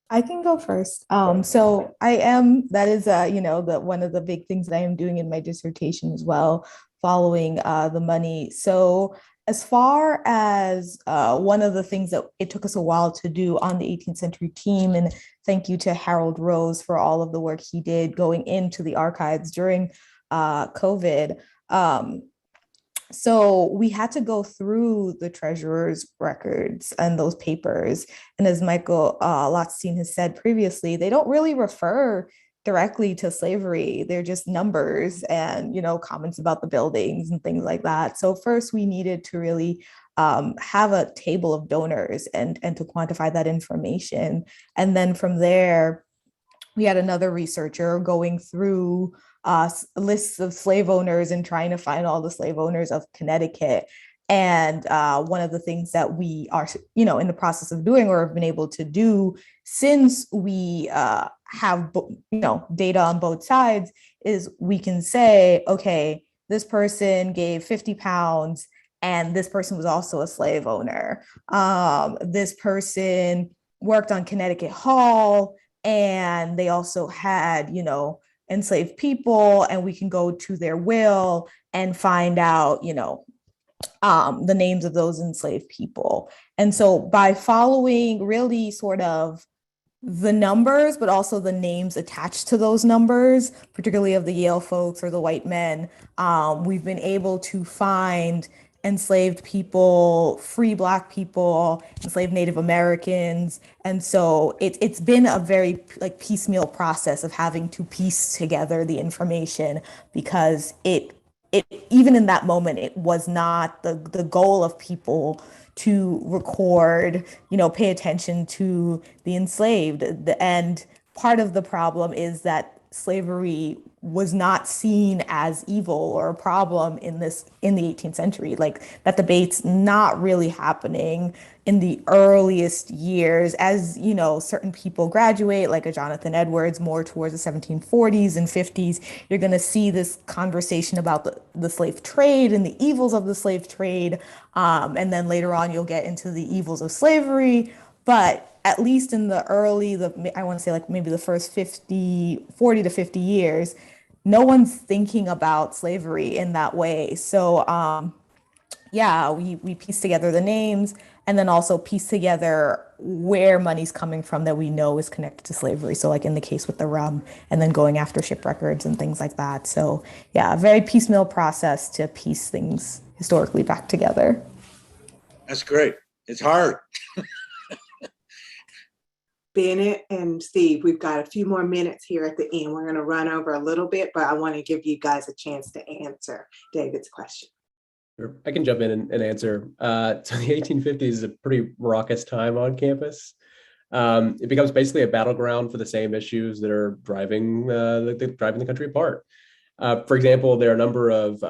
S4: I can go first. So that is one of the big things that I am doing in my dissertation as well, following the money. So as far as one of the things that it took us a while to do on the 18th century team, and thank you to Harold Rose for all of the work he did going into the archives during COVID. So we had to go through the treasurer's records and those papers. And as Michael Lotstein has said previously, they don't really refer directly to slavery. They're just numbers and, comments about the buildings and things like that. So first we needed to really have a table of donors and to quantify that information. And then from there, we had another researcher going through lists of slave owners and trying to find all the slave owners of Connecticut. And one of the things that we are, in the process of doing or have been able to do since we have data on both sides, is we can say, okay, this person gave 50 pounds and this person was also a slave owner. This person worked on Connecticut Hall and they also had, enslaved people, and we can go to their will and find out, the names of those enslaved people. And so by following really sort of the numbers, but also the names attached to those numbers, particularly of the Yale folks or the white men, we've been able to find enslaved people, free Black people, enslaved Native Americans. And so it's been a very piecemeal process of having to piece together the information, because it even in that moment, it was not the goal of people to record, pay attention to the enslaved. And part of the problem is that slavery was not seen as evil or a problem in the 18th century. Like, that debate's not really happening in the earliest years. As certain people graduate, like a Jonathan Edwards, more towards the 1740s and 50s, you're going to see this conversation about the slave trade and the evils of the slave trade. And then later on, you'll get into the evils of slavery. But at least in the I want to say maybe the first 40 to 50 years, no one's thinking about slavery in that way. So we piece together the names and then also piece together where money's coming from that we know is connected to slavery. So in the case with the rum, and then going after ship records and things like that. So a very piecemeal process to piece things historically back together.
S1: That's great. It's hard.
S2: Bennett and Steve, we've got a few more minutes here at the end. We're going to run over a little bit, but I want to give you guys a chance to answer David's question.
S6: Sure. I can jump in and answer. So the 1850s is a pretty raucous time on campus. It becomes basically a battleground for the same issues that are driving the country apart. For example, there are a number of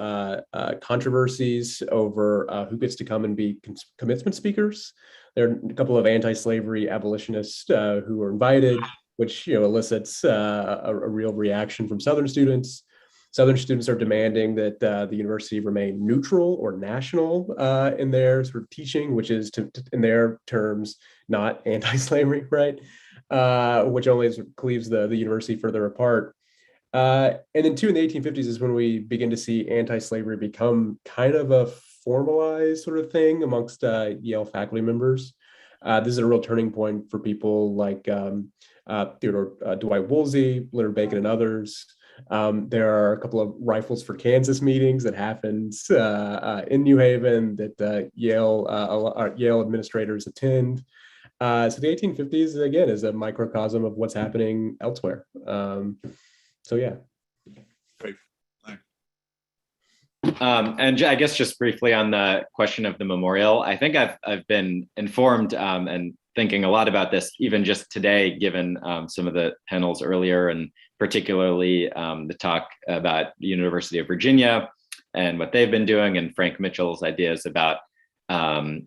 S6: controversies over who gets to come and be commencement speakers. There are a couple of anti-slavery abolitionists who were invited, which elicits a real reaction from Southern students. Southern students are demanding that the university remain neutral or national in their sort of teaching, which is, in their terms, not anti-slavery, right? Which only sort of cleaves the university further apart. And then too, in the 1850s is when we begin to see anti-slavery become kind of a formalized sort of thing amongst Yale faculty members. This is a real turning point for people like Theodore Dwight Woolsey, Leonard Bacon, and others. There are a couple of Rifles for Kansas meetings that happens in New Haven that Yale administrators attend. So the 1850s, again, is a microcosm of what's happening elsewhere. So yeah.
S1: Great. Thanks.
S7: And I guess just briefly on the question of the memorial, I think I've been informed and thinking a lot about this even just today, given some of the panels earlier, and particularly the talk about the University of Virginia and what they've been doing, and Frank Mitchell's ideas about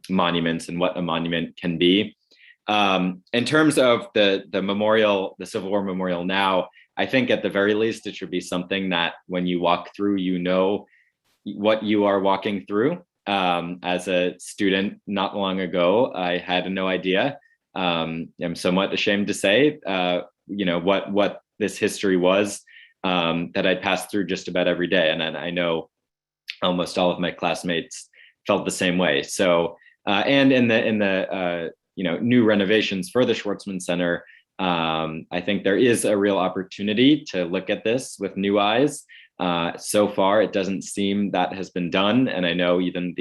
S7: monuments and what a monument can be. In terms of the memorial, the Civil War memorial now, I think at the very least, it should be something that when you walk through, you know what you are walking through. As a student not long ago, I had no idea. I'm somewhat ashamed to say, what this history was that I passed through just about every day. And I know almost all of my classmates felt the same way. So, and in the new renovations for the Schwartzman Center, I think there is a real opportunity to look at this with new eyes. So far, it doesn't seem that has been done. And I know even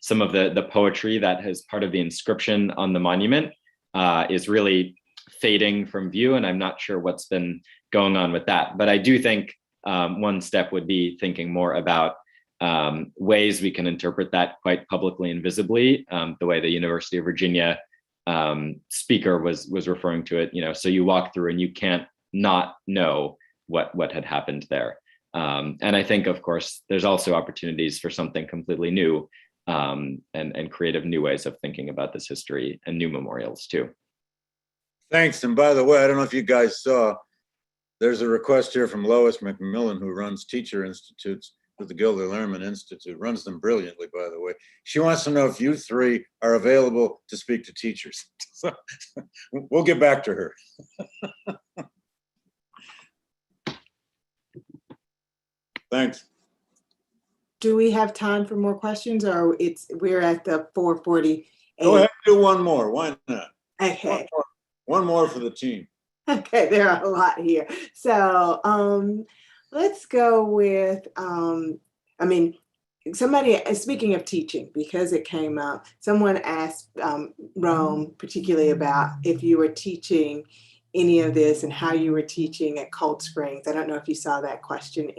S7: some of the poetry that is part of the inscription on the monument is really fading from view. And I'm not sure what's been going on with that. But I do think one step would be thinking more about ways we can interpret that quite publicly and visibly, the way the University of Virginia speaker was referring to it, so you walk through and you can't not know what had happened there. And I think, of course, there's also opportunities for something completely new and creative new ways of thinking about this history and new memorials too.
S1: Thanks. And by the way, I don't know if you guys saw, there's a request here from Lois McMillan, who runs Teacher Institutes with the Gilder Lehrman Institute, runs them brilliantly, by the way. She wants to know if you three are available to speak to teachers. So we'll get back to her. Thanks.
S2: Do we have time for more questions, or we're at the 4:48?
S1: Go ahead and do one more. Why not?
S2: Okay.
S1: One more for the team.
S2: Okay, there are a lot here. So let's go with, somebody, speaking of teaching, because it came up, someone asked Rome particularly about if you were teaching any of this and how you were teaching at Cold Springs. I don't know if you saw that question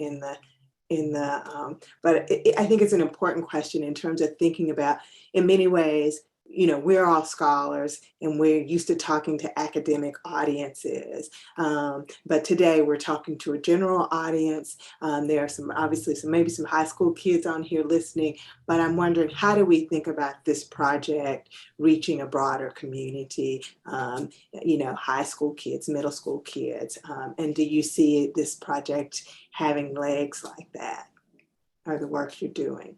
S2: but I think it's an important question in terms of thinking about, in many ways, we're all scholars and we're used to talking to academic audiences. But today we're talking to a general audience. There are maybe some high school kids on here listening, but I'm wondering, how do we think about this project reaching a broader community? High school kids, middle school kids. And do you see this project having legs like that, or the work you're doing?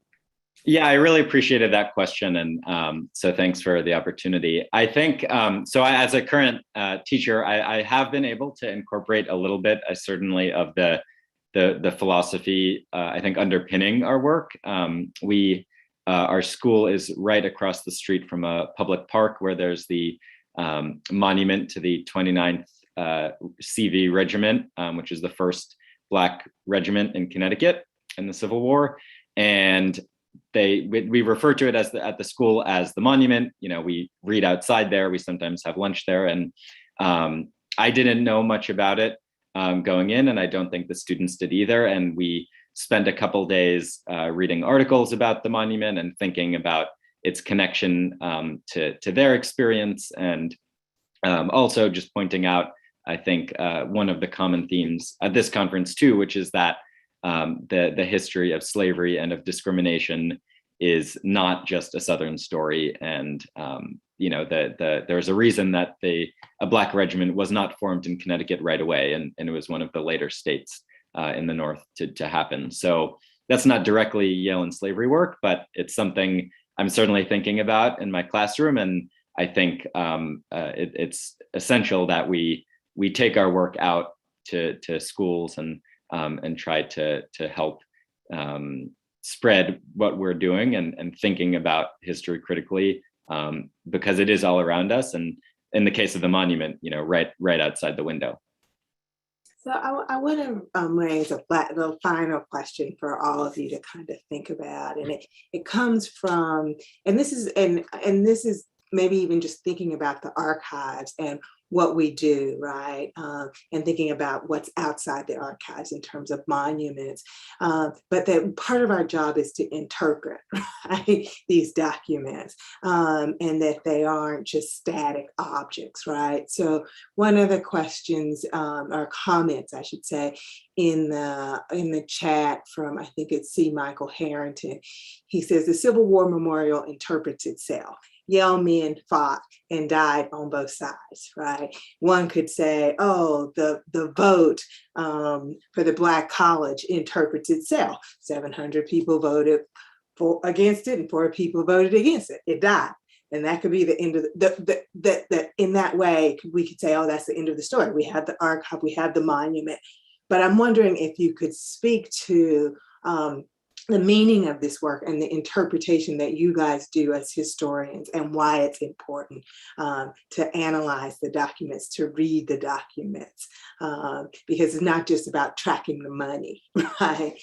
S7: Yeah, I really appreciated that question. And so thanks for the opportunity. I think, as a current teacher, I have been able to incorporate a little bit, certainly, of the philosophy, I think, underpinning our work. Our school is right across the street from a public park where there's the monument to the 29th CV Regiment, which is the first Black regiment in Connecticut in the Civil War. And we refer to it at the school as the monument. We read outside there. We sometimes have lunch there. And I didn't know much about it going in, and I don't think the students did either. And we spent a couple days reading articles about the monument and thinking about its connection to their experience, and also just pointing out, I think, one of the common themes at this conference too, which is that the history of slavery and of discrimination is not just a Southern story. And there's a reason that a Black regiment was not formed in Connecticut right away, and it was one of the later states in the North to happen. So that's not directly Yale and slavery work, but it's something I'm certainly thinking about in my classroom. And I think it's essential that we take our work out to schools and try to help spread what we're doing and thinking about history critically, because it is all around us. And in the case of the monument, right outside the window.
S2: So I want to raise a final question for all of you to kind of think about, and it comes from, and this is maybe even just thinking about the archives and what we do, right? And thinking about what's outside the archives in terms of monuments. But that part of our job is to interpret, right, these documents, and that they aren't just static objects, right? So one of the questions or comments, I should say, in the chat from, I think it's C. Michael Harrington, he says, the Civil War Memorial interprets itself. Yale men fought and died on both sides, right? One could say, oh, the vote for the Black College interprets itself. 700 people voted against it and 4 people voted against it. It died. And that could be the end of that. In that way, we could say, oh, that's the end of the story. We have the archive, we have the monument. But I'm wondering if you could speak to the meaning of this work and the interpretation that you guys do as historians, and why it's important to analyze the documents, to read the documents, because it's not just about tracking the money, right?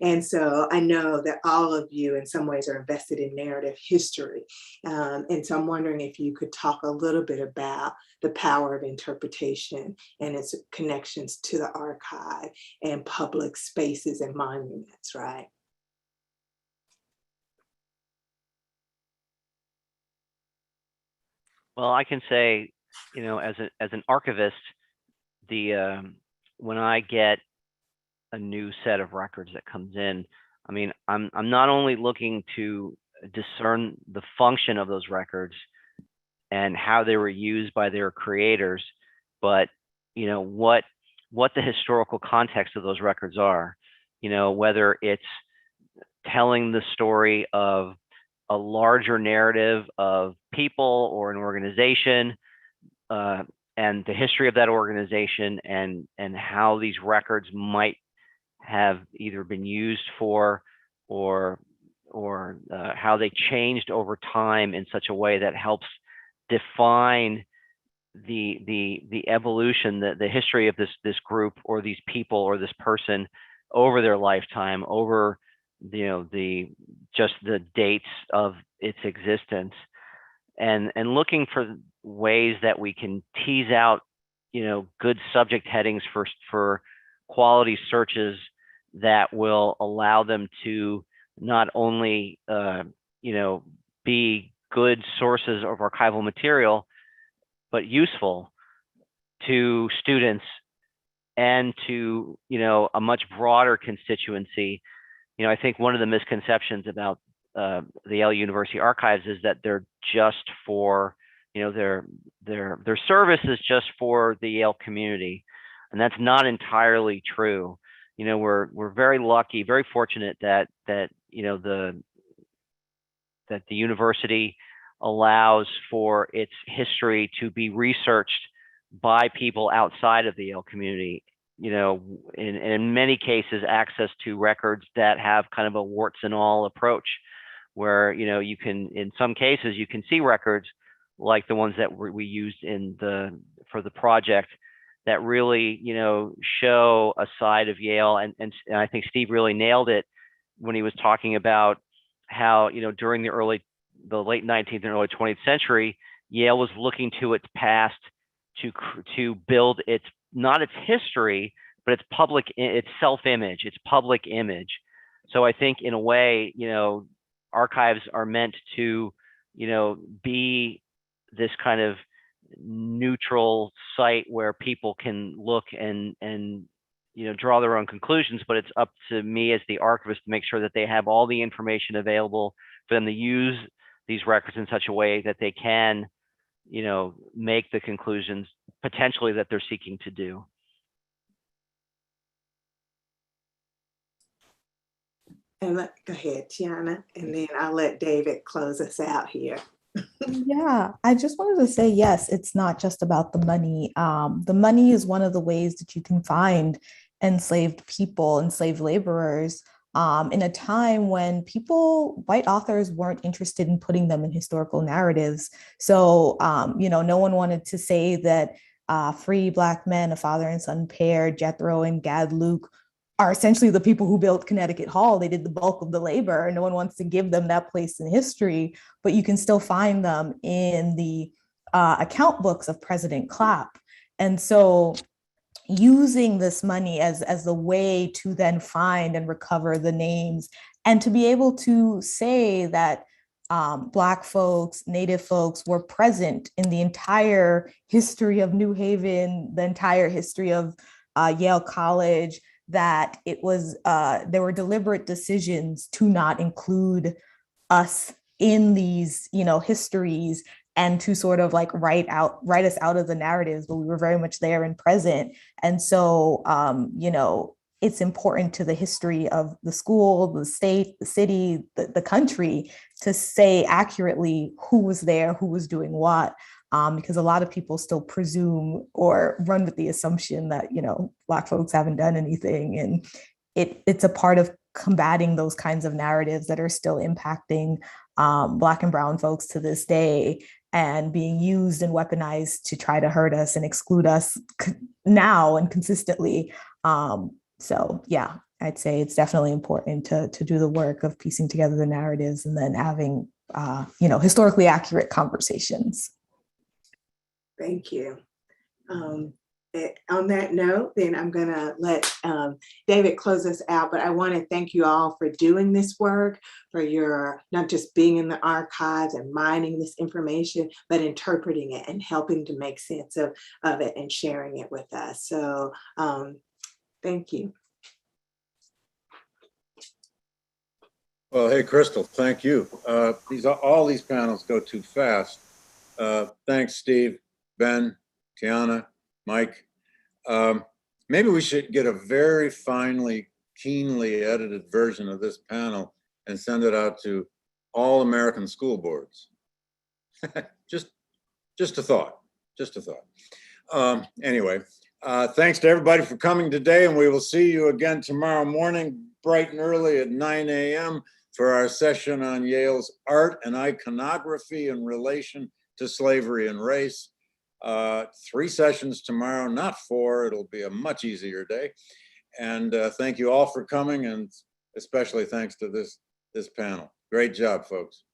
S2: And so I know that all of you in some ways are invested in narrative history. And so I'm wondering if you could talk a little bit about the power of interpretation and its connections to the archive and public spaces and monuments, right?
S3: Well, I can say, as an archivist, when I get a new set of records that comes in, I mean, I'm not only looking to discern the function of those records, and how they were used by their creators, but what the historical context of those records are. Whether it's telling the story of a larger narrative of people or an organization, and the history of that organization, and how these records might have either been used for or how they changed over time in such a way that helps define the evolution, the history of this group or these people or this person over their lifetime, over just the dates of its existence, and looking for ways that we can tease out good subject headings for quality searches that will allow them to not only be good sources of archival material, but useful to students and to a much broader constituency. I think one of the misconceptions about the Yale University Archives is that they're just for their service is just for the Yale community, and that's not entirely true. We're very lucky, very fortunate that the university allows for its history to be researched by people outside of the Yale community. In many cases, access to records that have kind of a warts and all approach, where you can, in some cases, you can see records like the ones that we used for the project that really show a side of Yale, and I think Steve really nailed it when he was talking about how during the late 19th and early 20th century, Yale was looking to its past to build not its history, but its self-image, its public image. So I think in a way, archives are meant to, be this kind of neutral site where people can look and draw their own conclusions, but it's up to me as the archivist to make sure that they have all the information available for them to use these records in such a way that they can, make the conclusions potentially that they're seeking to do.
S2: And go ahead, Tiana, and then I'll let David close us out here.
S4: Yeah, I just wanted to say, yes, it's not just about the money. The money is one of the ways that you can find enslaved people, enslaved laborers, in a time when white authors weren't interested in putting them in historical narratives. So, no one wanted to say that free Black men, a father and son pair, Jethro and Gad Luke, are essentially the people who built Connecticut Hall. They did the bulk of the labor, and no one wants to give them that place in history, but you can still find them in the account books of President Clapp. And so using this money as a way to then find and recover the names, and to be able to say that Black folks, Native folks were present in the entire history of New Haven, the entire history of Yale College, that it was there were deliberate decisions to not include us in these histories, and to sort of like write us out of the narratives, but we were very much there and present. And so it's important to the history of the school, the state, the city, the country, to say accurately who was there, who was doing what. Because a lot of people still presume or run with the assumption that, Black folks haven't done anything. And it's a part of combating those kinds of narratives that are still impacting Black and Brown folks to this day, and being used and weaponized to try to hurt us and exclude us now and consistently. So yeah, I'd say it's definitely important to do the work of piecing together the narratives and then having, historically accurate conversations.
S2: Thank you. On that note, then I'm going to let David close us out, but I want to thank you all for doing this work, for your not just being in the archives and mining this information, but interpreting it and helping to make sense of it and sharing it with us. So thank you.
S1: Well, hey, Crystal, thank you. All these panels go too fast. Thanks, Steve, Ben, Tiana, Mike. Maybe we should get a very finely, keenly edited version of this panel and send it out to all American school boards. just a thought, just a thought. Anyway, thanks to everybody for coming today, and we will see you again tomorrow morning, bright and early at 9 a.m. for our session on Yale's art and iconography in relation to slavery and race. 3 sessions tomorrow, not 4. It'll be a much easier day. And thank you all for coming, and especially thanks to this panel. Great job, folks.